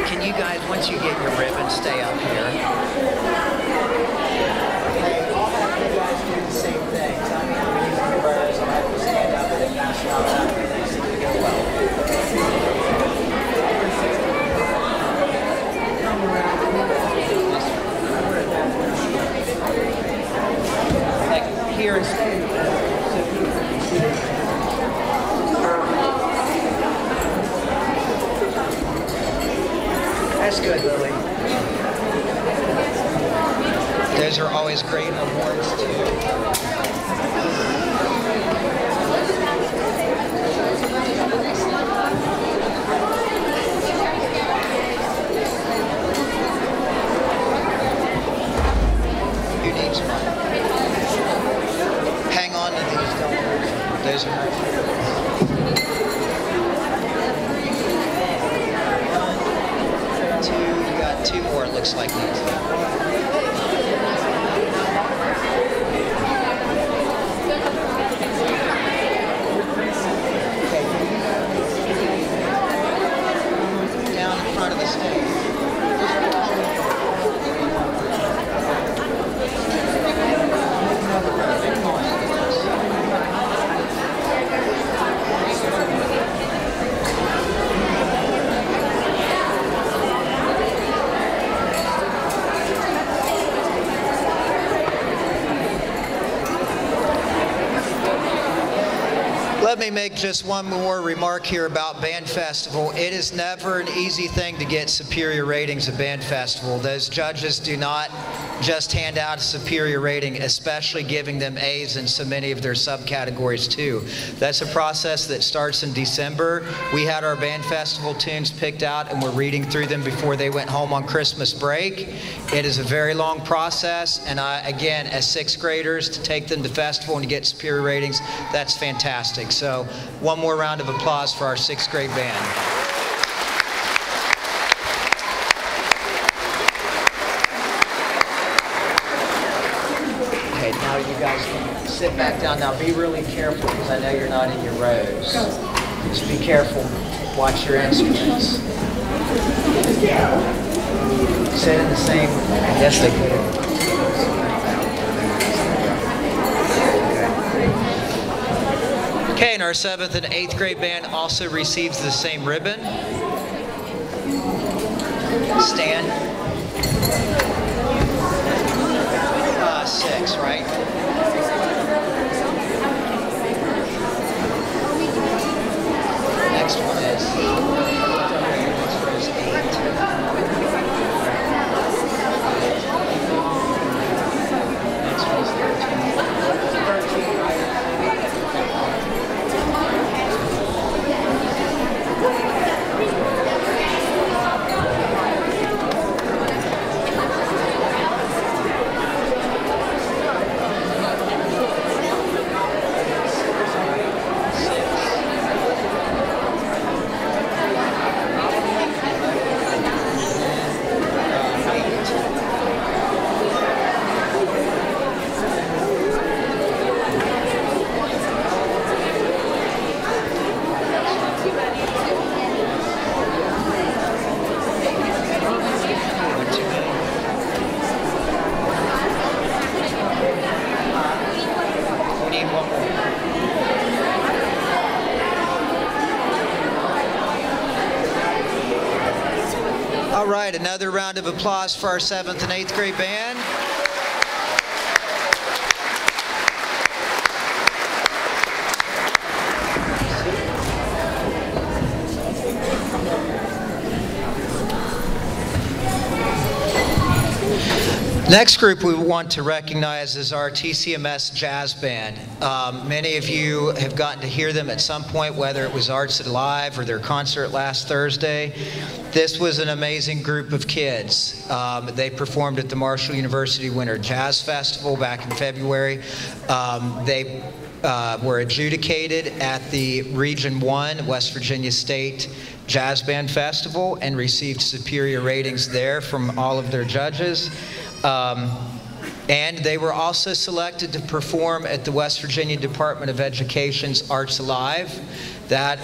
[SPEAKER 3] Can you guys, once you get your ribbon, stay up here? Here and stay. That's good, Lily. Those are always great awards, too. Hang on to these, don't worry. Those are not two, you got Two more, it looks like. Down in front of the stage. Let me make just one more remark here about Band Festival. It is never an easy thing to get superior ratings at Band Festival. Those judges do not just hand out a superior rating, especially giving them A's in so many of their subcategories too. That's a process that starts in December. We had our Band Festival tunes picked out and we're reading through them before they went home on Christmas break. It is a very long process, and again, as sixth graders, to take them to festival and to get superior ratings, that's fantastic. So one more round of applause for our sixth grade band. Okay, now you guys can sit back down. Now be really careful because I know you're not in your rows. Just be careful. Watch your instruments. Sit in the same. I guess they could. Okay, and our 7th and 8th grade band also receives the same ribbon. Stand. 6, right? Next one is 1. All right, another round of applause for our 7th and 8th grade band. Next group we want to recognize is our TCMS Jazz Band. Many of you have gotten to hear them at some point, whether it was Arts Alive or their concert last Thursday. This was an amazing group of kids. They performed at the Marshall University Winter Jazz Festival back in February. They were adjudicated at the Region 1 West Virginia State Jazz Band Festival and received superior ratings there from all of their judges. And they were also selected to perform at the West Virginia Department of Education's Arts Alive. That,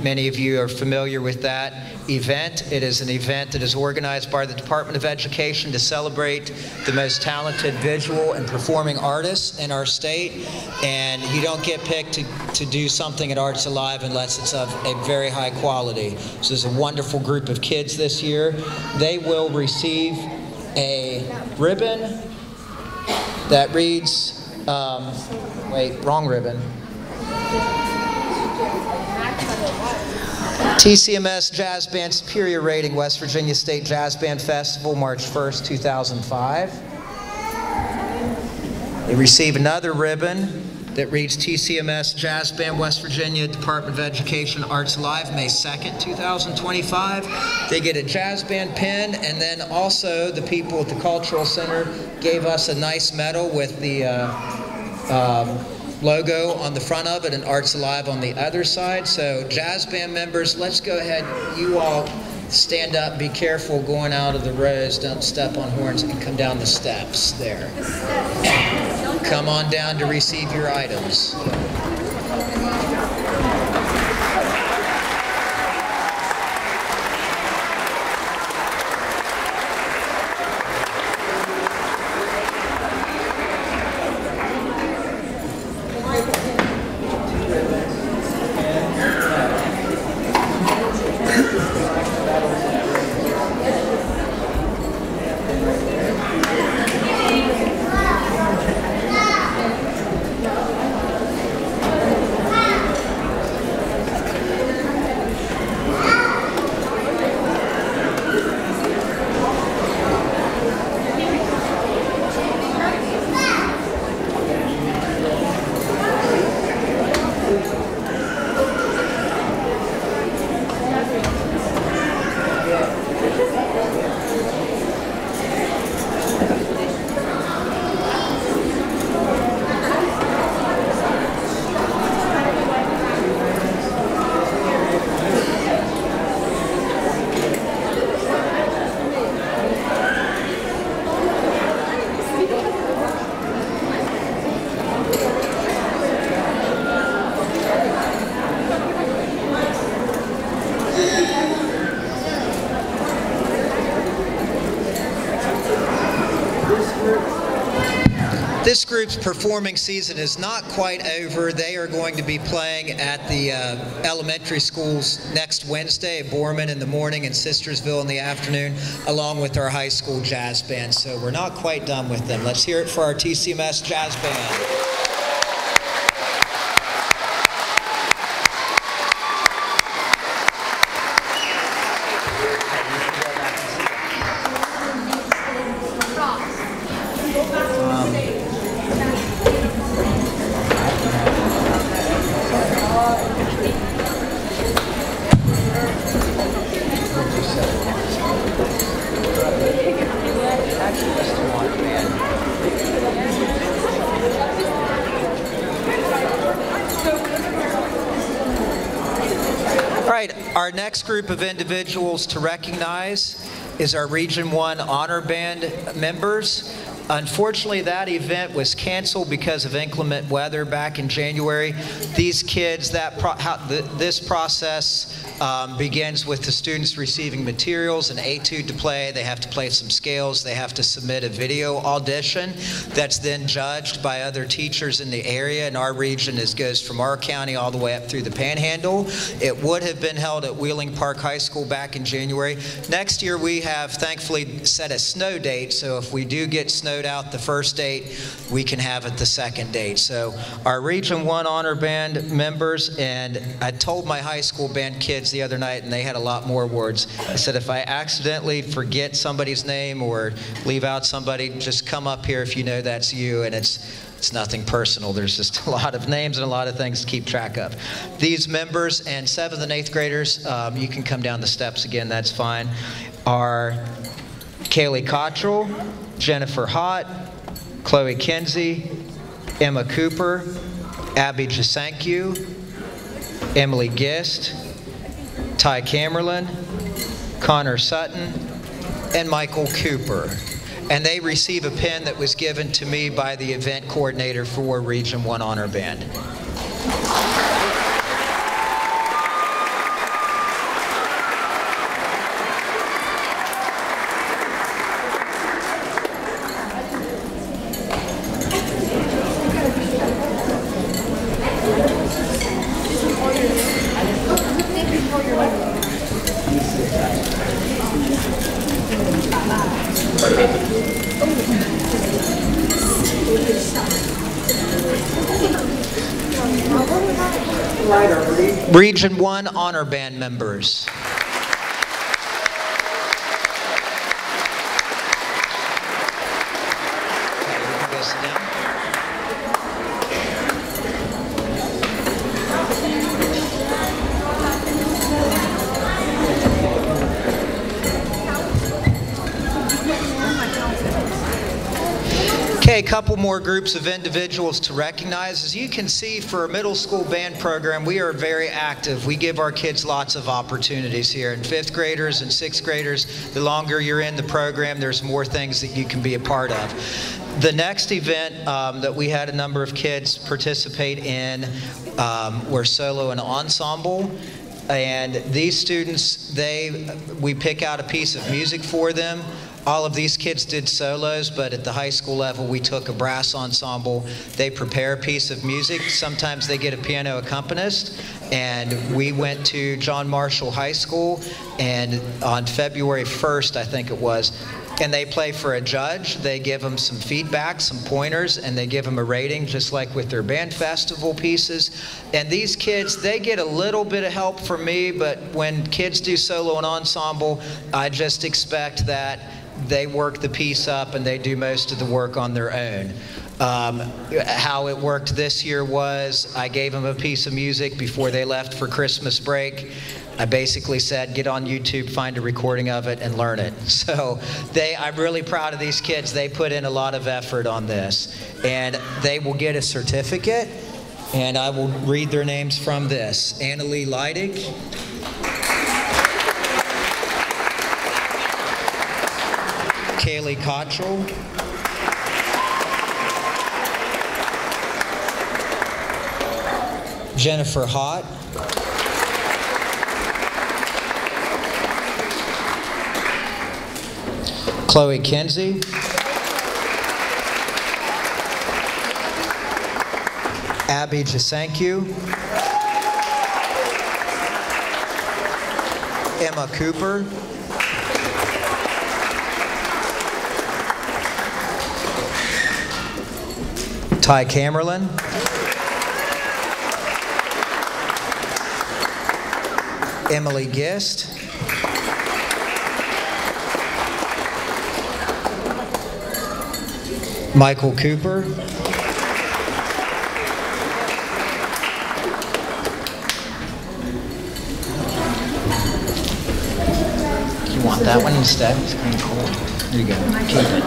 [SPEAKER 3] many of you are familiar with that event. It is an event that is organized by the Department of Education to celebrate the most talented visual and performing artists in our state. And you don't get picked to do something at Arts Alive unless it's of a very high quality. So there's a wonderful group of kids this year. They will receive a ribbon that reads, wait, wrong ribbon. TCMS Jazz Band Superior Rating, West Virginia State Jazz Band Festival, March 1st, 2005. They receive another ribbon that reads TCMS Jazz Band, West Virginia Department of Education, Arts Live, May 2nd, 2025. They get a jazz band pin, and then also the people at the Cultural Center gave us a nice medal with the logo on the front of it and Arts Alive on the other side. So jazz band members, let's go ahead. You all stand up, be careful going out of the rows, don't step on horns, and come down the steps there. Come on down to receive your items. This group's performing season is not quite over. They are going to be playing at the elementary schools next Wednesday, at Borman in the morning and Sistersville in the afternoon, along with our high school jazz band. So we're not quite done with them. Let's hear it for our TCMS jazz band. Our next group of individuals to recognize is our Region 1 Honor Band members. Unfortunately, that event was canceled because of inclement weather back in January. These kids, this process begins with the students receiving materials, an etude to play. They have to play some scales. They have to submit a video audition that's then judged by other teachers in the area. In our region, it goes from our county all the way up through the Panhandle. It would have been held at Wheeling Park High School back in January. Next year, we have thankfully set a snow date, so if we do get snowed out the first date, we can have it the second date. So our Region 1 Honor Band members, and I told my high school band kids the other night, and they had a lot more words. I said, if I accidentally forget somebody's name or leave out somebody, just come up here if you know that's you, and it's nothing personal. There's just a lot of names and a lot of things to keep track of. These members and 7th and 8th graders, you can come down the steps again, that's fine, are Kaylee Cottrell, Jennifer Hott, Chloe Kinsey, Emma Cooper, Abby Jasankiu, Emily Gist, Ty Camerlin, Connor Sutton, and Michael Cooper. And they receive a pin that was given to me by the event coordinator for Region 1 Honor Band. Region 1 Honor Band members. Okay, couple more groups of individuals to recognize. As you can see, for a middle school band program, we are very active. We give our kids lots of opportunities here. And 5th graders and 6th graders, the longer you're in the program, there's more things that you can be a part of. The next event that we had a number of kids participate in were solo and ensemble. And these students, we pick out a piece of music for them. All of these kids did solos, but at the high school level, we took a brass ensemble. They prepare a piece of music. Sometimes they get a piano accompanist. And we went to John Marshall High School, and on February 1st, I think it was, and they play for a judge. They give them some feedback, some pointers, and they give them a rating, just like with their band festival pieces. And these kids, they get a little bit of help from me, but when kids do solo and ensemble, I just expect that they work the piece up and they do most of the work on their own. How it worked this year was I gave them a piece of music before they left for Christmas break. I basically said, get on YouTube, find a recording of it, and learn it. So I'm really proud of these kids. They put in a lot of effort on this. And they will get a certificate, and I will read their names from this. Annalie Leidig, Kaylee Cottrell, Jennifer Hott, Chloe Kinsey, Abby Jasanku, Emma Cooper, Ty Camerlin, Emily Gist, Michael Cooper, you want that one instead? It's kind of cool. There you go. Keep it.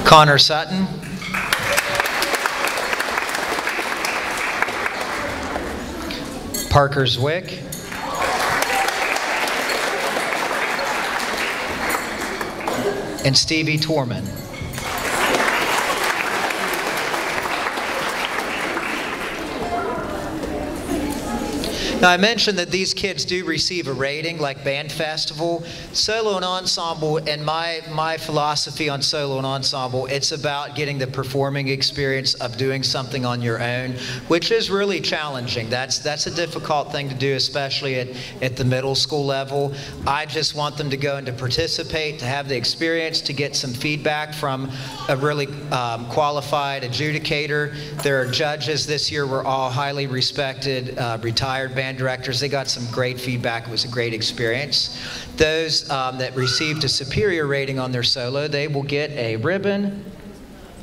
[SPEAKER 3] Connor Sutton, Parker Zwick, and Stevie Torman. Now, I mentioned that these kids do receive a rating like band festival. Solo and ensemble, and my philosophy on solo and ensemble, it's about getting the performing experience of doing something on your own, which is really challenging. That's a difficult thing to do, especially at the middle school level. I just want them to go and to participate, to have the experience, to get some feedback from a really qualified adjudicator. Their judges this year were all highly respected, retired band directors. They got some great feedback. It was a great experience. Those that received a superior rating on their solo, they will get a ribbon,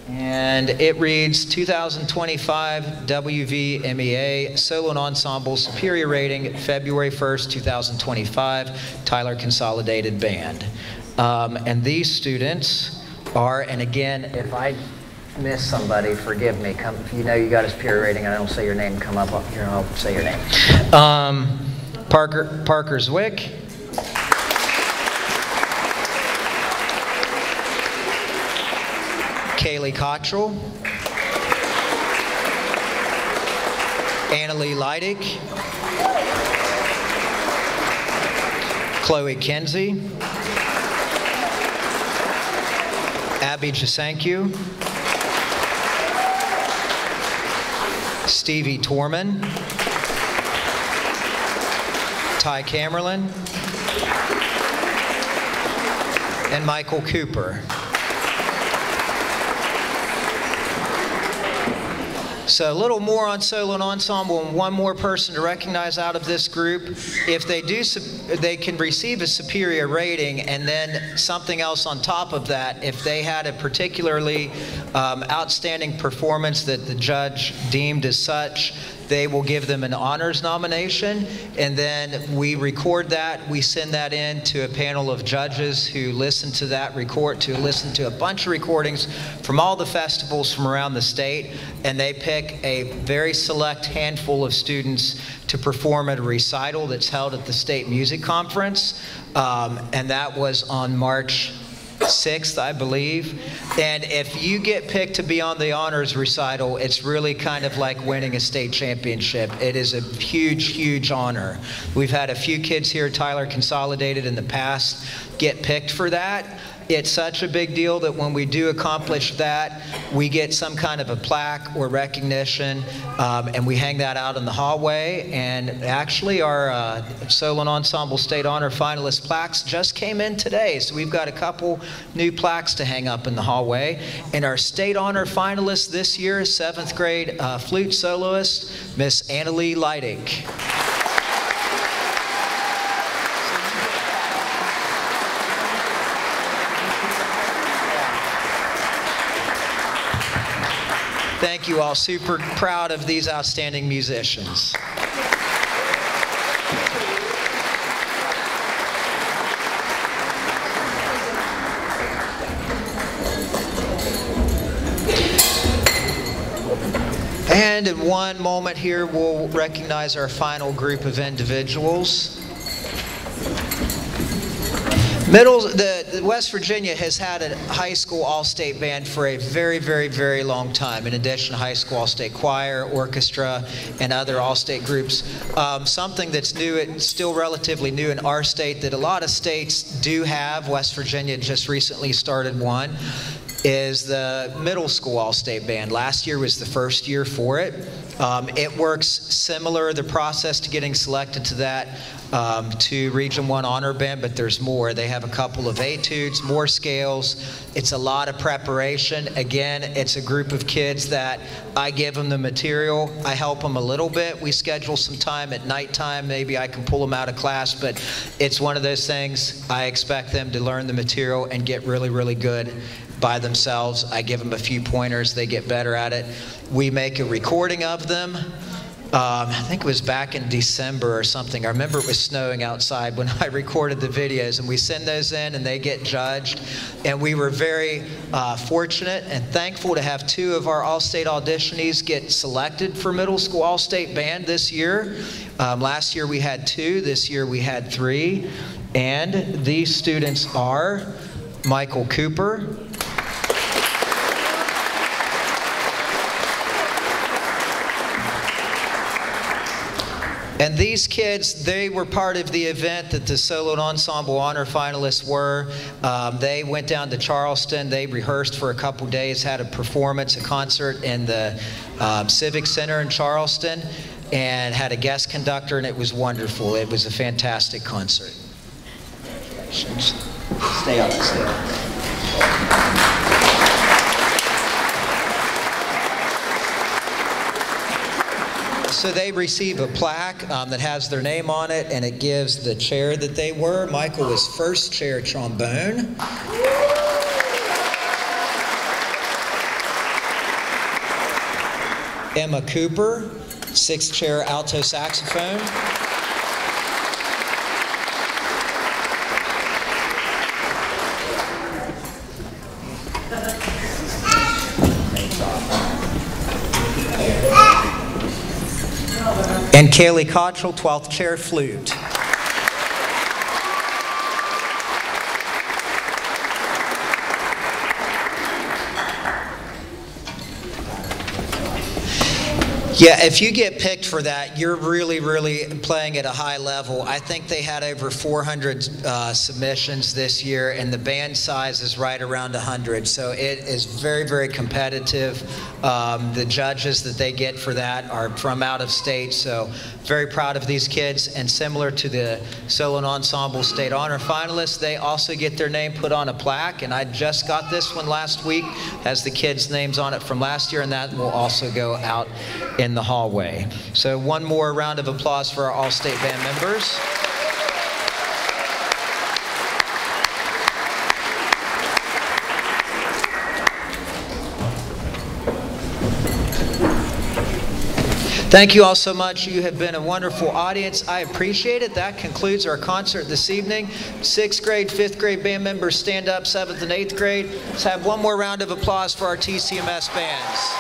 [SPEAKER 3] and it reads 2025 WVMEA Solo and Ensemble Superior Rating, February 1st, 2025, Tyler Consolidated Band. And these students are, and again, if I miss somebody, forgive me. If you know you got a superior rating and I don't say your name, come up here and I'll say your name. Parker Zwick, Kaylee Cottrell, Annalie Leidig, Chloe Kinsey, Abby Jasanku, Stevie Torman, Ty Camerlin, and Michael Cooper. So a little more on solo and ensemble, and one more person to recognize out of this group. If they do, they can receive a superior rating, and then something else on top of that. If they had a particularly outstanding performance that the judge deemed as such, they will give them an honors nomination, and then we record that. We send that in to a panel of judges who listen to that listen to a bunch of recordings from all the festivals from around the state, and they pick a very select handful of students to perform at a recital that's held at the State Music Conference, and that was on March 6th, I believe. And if you get picked to be on the honors recital, it's really kind of like winning a state championship. It is a huge, huge honor. We've had a few kids here at Tyler Consolidated in the past get picked for that. It's such a big deal that when we do accomplish that, we get some kind of a plaque or recognition, and we hang that out in the hallway. And actually, our solo and ensemble state honor finalist plaques just came in today, so we've got a couple new plaques to hang up in the hallway. And our state honor finalist this year is 7th grade flute soloist, Miss Annalie Leidig. Thank you all. Super proud of these outstanding musicians. And in one moment here, we'll recognize our final group of individuals. The West Virginia has had a high school all-state band for a very, very, very long time. In addition to high school all-state choir, orchestra, and other all-state groups. Something that's new, it's still relatively new in our state that a lot of states do have, West Virginia just recently started one, is the middle school all-state band. Last year was the first year for it. It works similar, the process to getting selected to that, to Region 1 Honor Band, but there's more. They have a couple of etudes, more scales. It's a lot of preparation. Again, it's a group of kids that I give them the material. I help them a little bit. We schedule some time at nighttime. Maybe I can pull them out of class, but it's one of those things. I expect them to learn the material and get really, really good by themselves. I give them a few pointers. They get better at it. We make a recording of them. I think it was back in December or something. I remember it was snowing outside when I recorded the videos, and we send those in and they get judged. And we were very fortunate and thankful to have 2 of our all-state auditionees get selected for middle school all-state band this year. Last year we had 2, this year we had 3. And these students are Michael Cooper, and these kids, they were part of the event that the solo and ensemble honor finalists were. They went down to Charleston. They rehearsed for a couple days, had a performance, a concert in the Civic Center in Charleston, and had a guest conductor, and it was wonderful. It was a fantastic concert. Stay up, stay up. So they receive a plaque that has their name on it, and it gives the chair that they were. Michael was first chair trombone. Emma Cooper, 6th chair alto saxophone. And Kaylee Cottrell, 12th chair flute. Yeah, if you get picked for that, you're really, really playing at a high level. I think they had over 400 submissions this year, and the band size is right around 100. So it is very, very competitive. The judges that they get for that are from out of state, so very proud of these kids. And similar to the solo and ensemble state honor finalists, they also get their name put on a plaque, and I just got this one last week, has the kids' names on it from last year, and that will also go out in the hallway. So one more round of applause for our all-state band members. Thank you all so much. You have been a wonderful audience. I appreciate it. That concludes our concert this evening. 6th grade, 5th grade band members stand up, 7th and 8th grade. Let's have one more round of applause for our TCMS bands.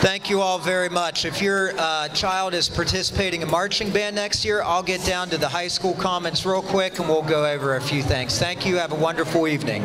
[SPEAKER 3] Thank you all very much. If your child is participating in marching band next year, I'll get down to the high school commons real quick and we'll go over a few things. Thank you. Have a wonderful evening.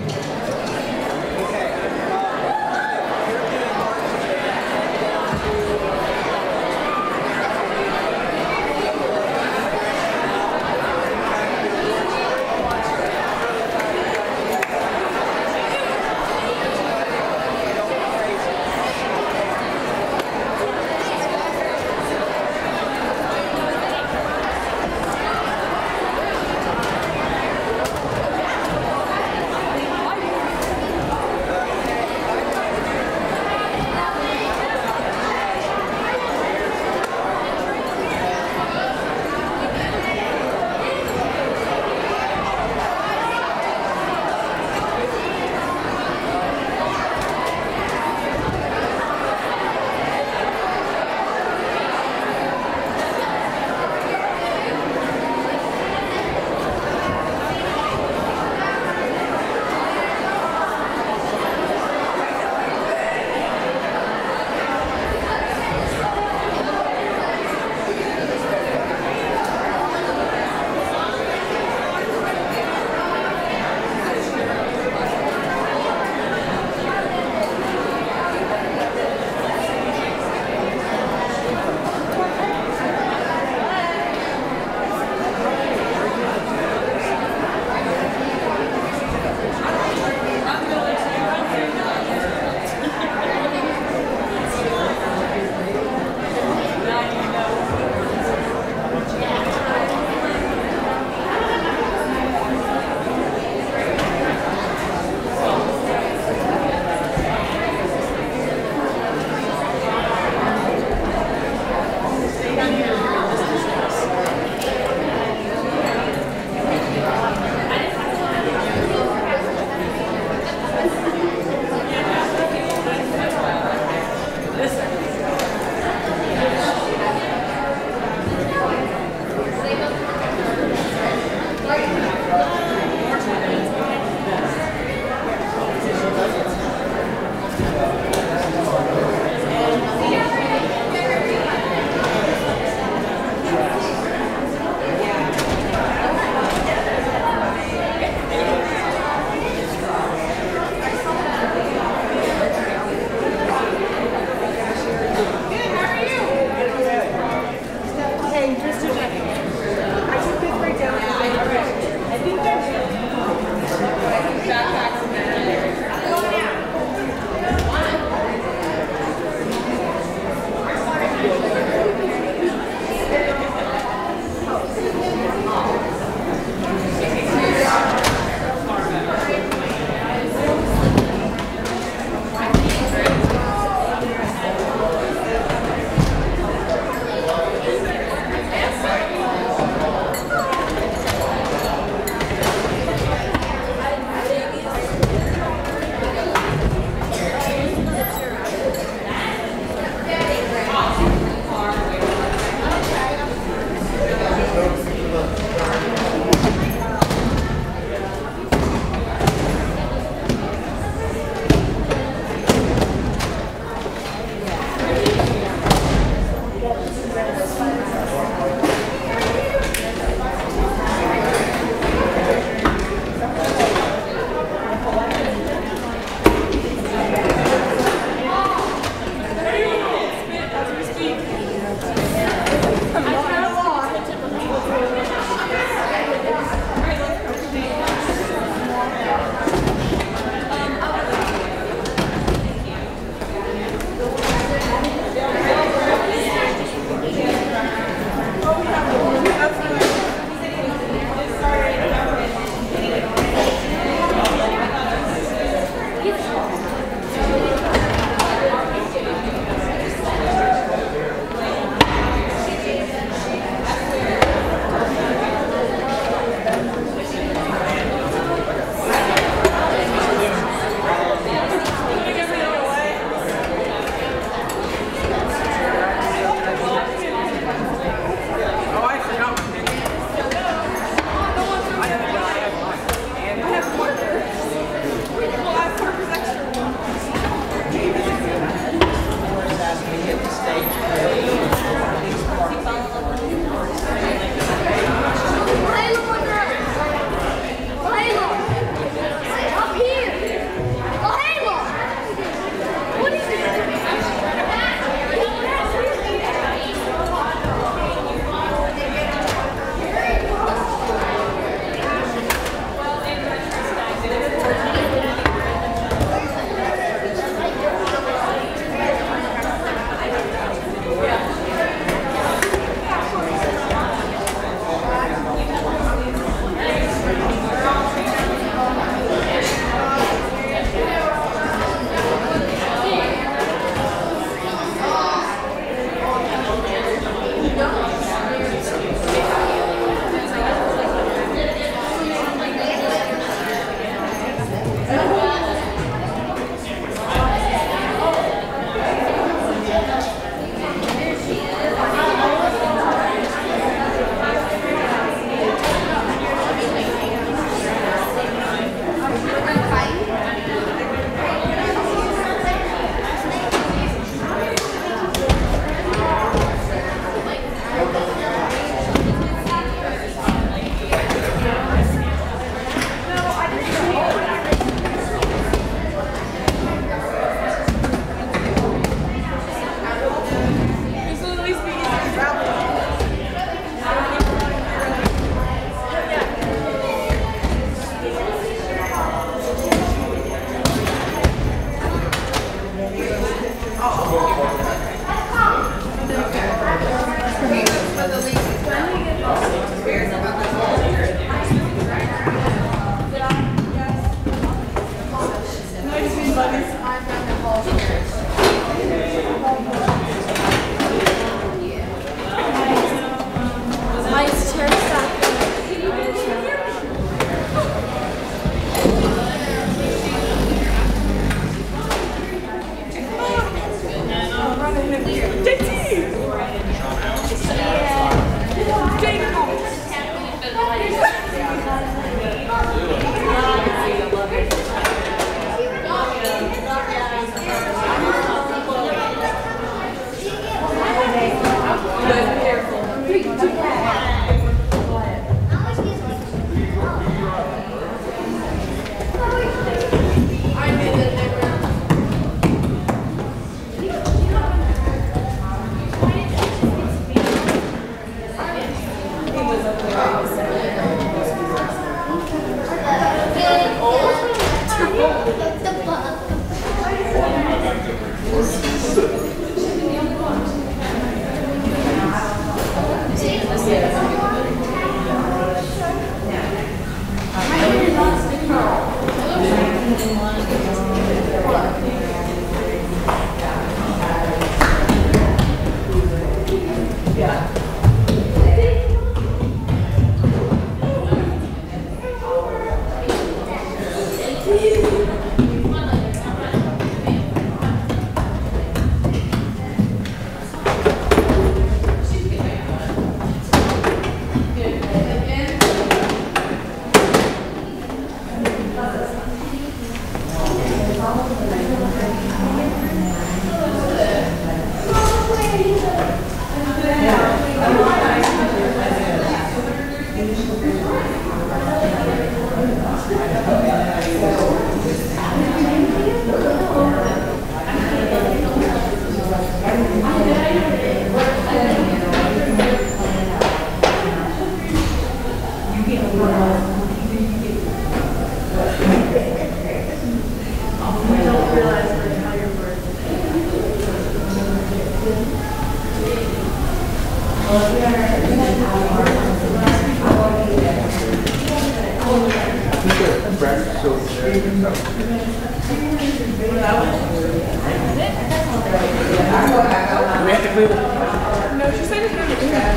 [SPEAKER 5] No, she said it's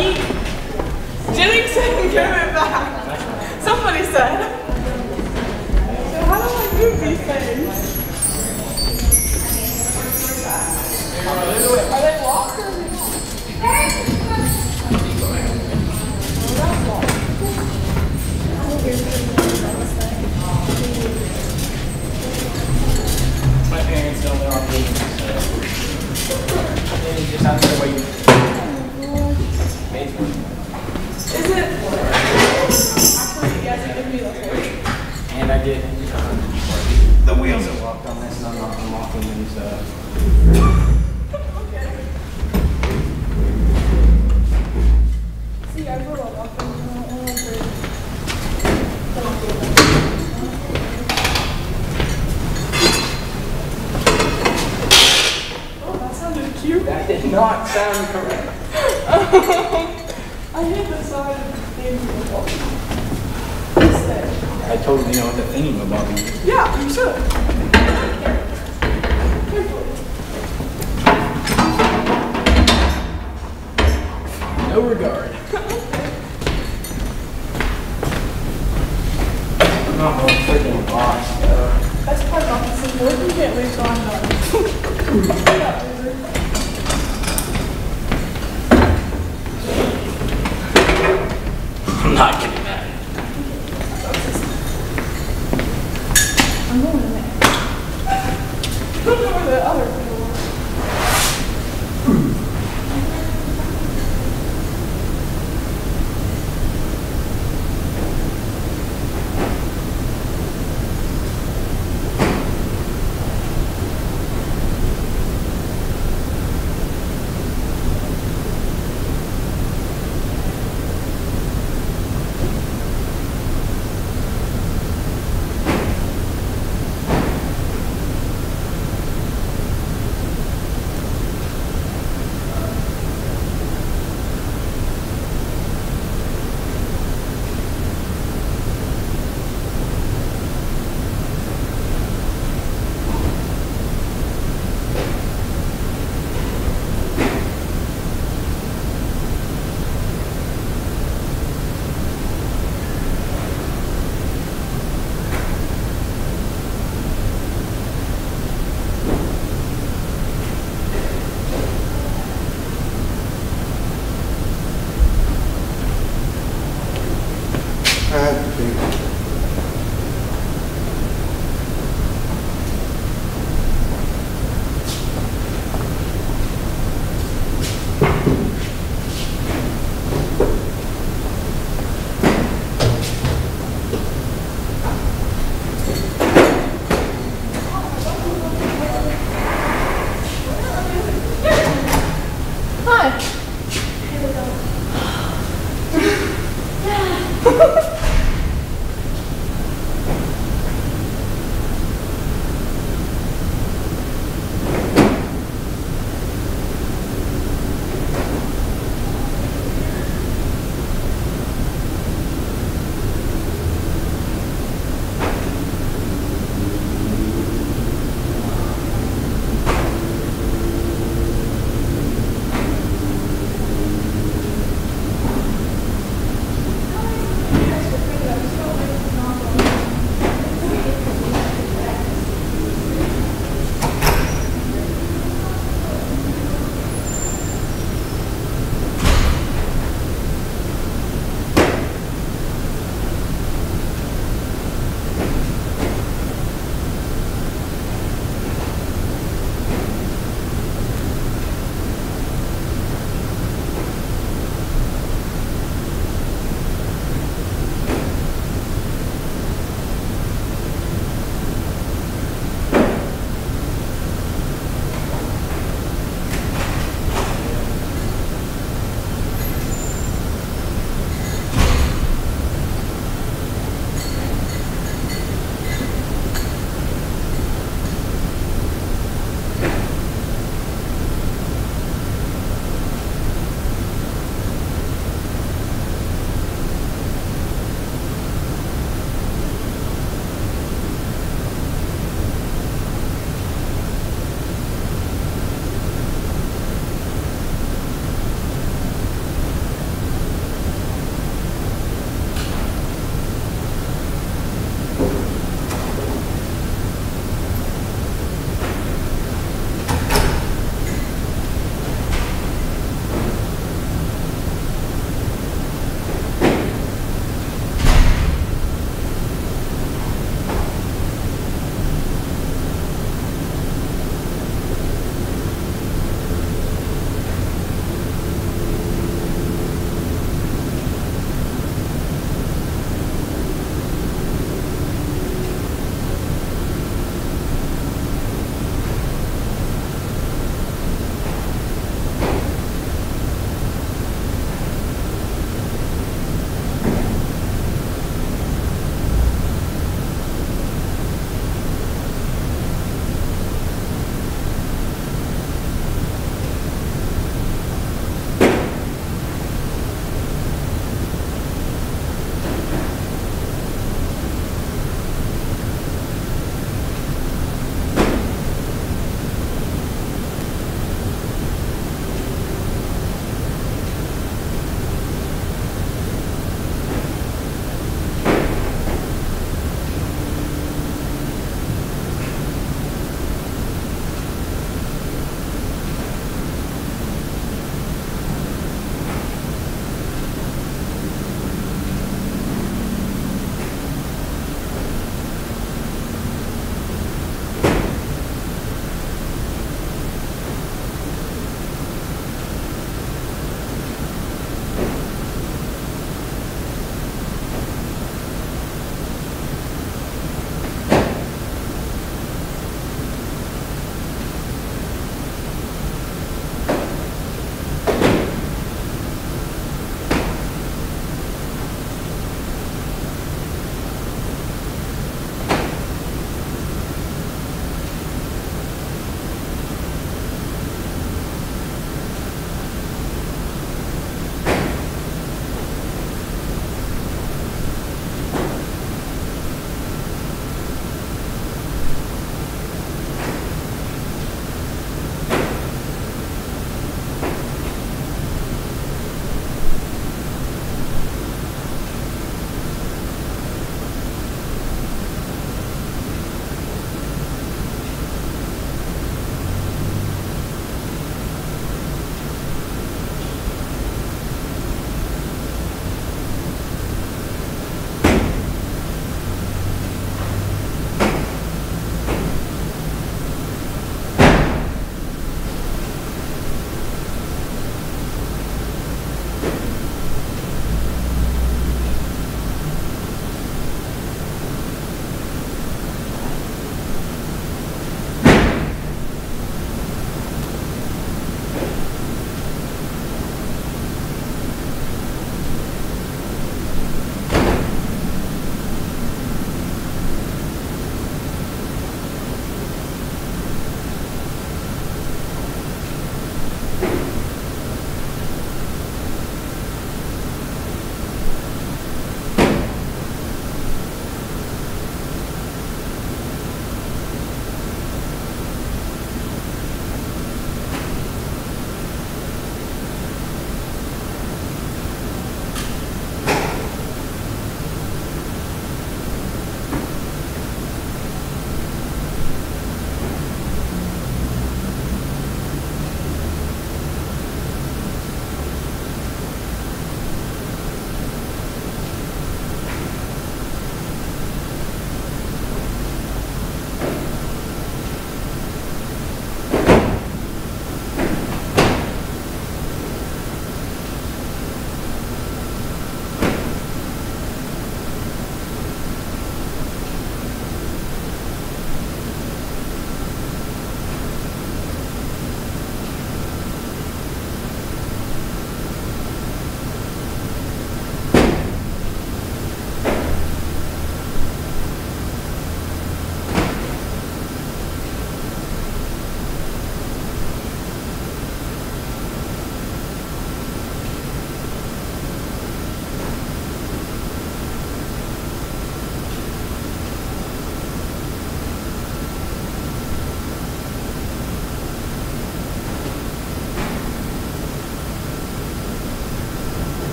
[SPEAKER 5] eat. Jennings said give it back. Somebody said. So how do I move these things? Are they locked or
[SPEAKER 6] My parents don't know I'm leaving, so you just have to wait. Paid for it.
[SPEAKER 5] is it? Actually, yes, give me the horse.
[SPEAKER 6] And I did. The wheels are locked on this, and I'm not unlocking them, so.
[SPEAKER 5] Okay. See, I will lock them. I don't want to break. Oh, that sounded cute.
[SPEAKER 6] That did not sound correct.
[SPEAKER 5] I hit the side of the table. Instead.
[SPEAKER 6] I totally know what the thinking about me.
[SPEAKER 5] Yeah, you should. Carefully.
[SPEAKER 6] No regard. I'm not a freaking boss, though.
[SPEAKER 5] That's part of the simple. You can't leave so I'm done. Yeah, loser.
[SPEAKER 6] I'm not getting that.
[SPEAKER 5] I'm going in there. I don't know where the other people were.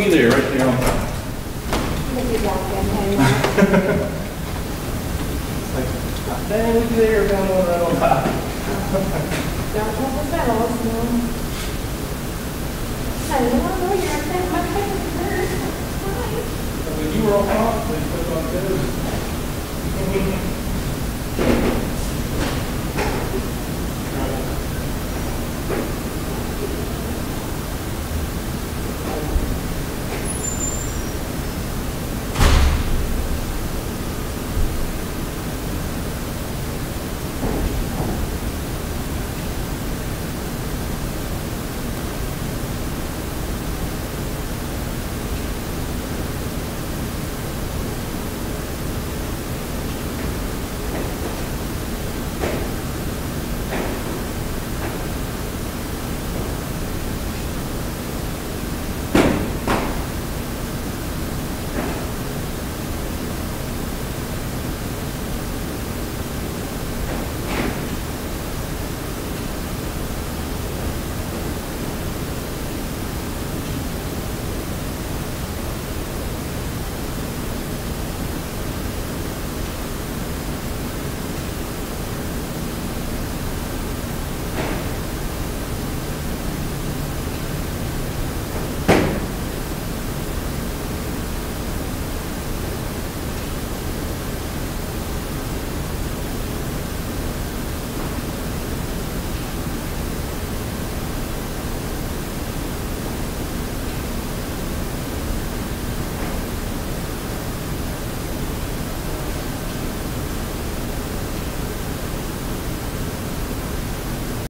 [SPEAKER 6] looky there, right there on top. Like, dang, looky there, found one right on top.
[SPEAKER 4] Don't talk the fellows, no. Hey, no, no, you're okay. My paper's hurt. Fine.
[SPEAKER 6] When you were on top, they put on those.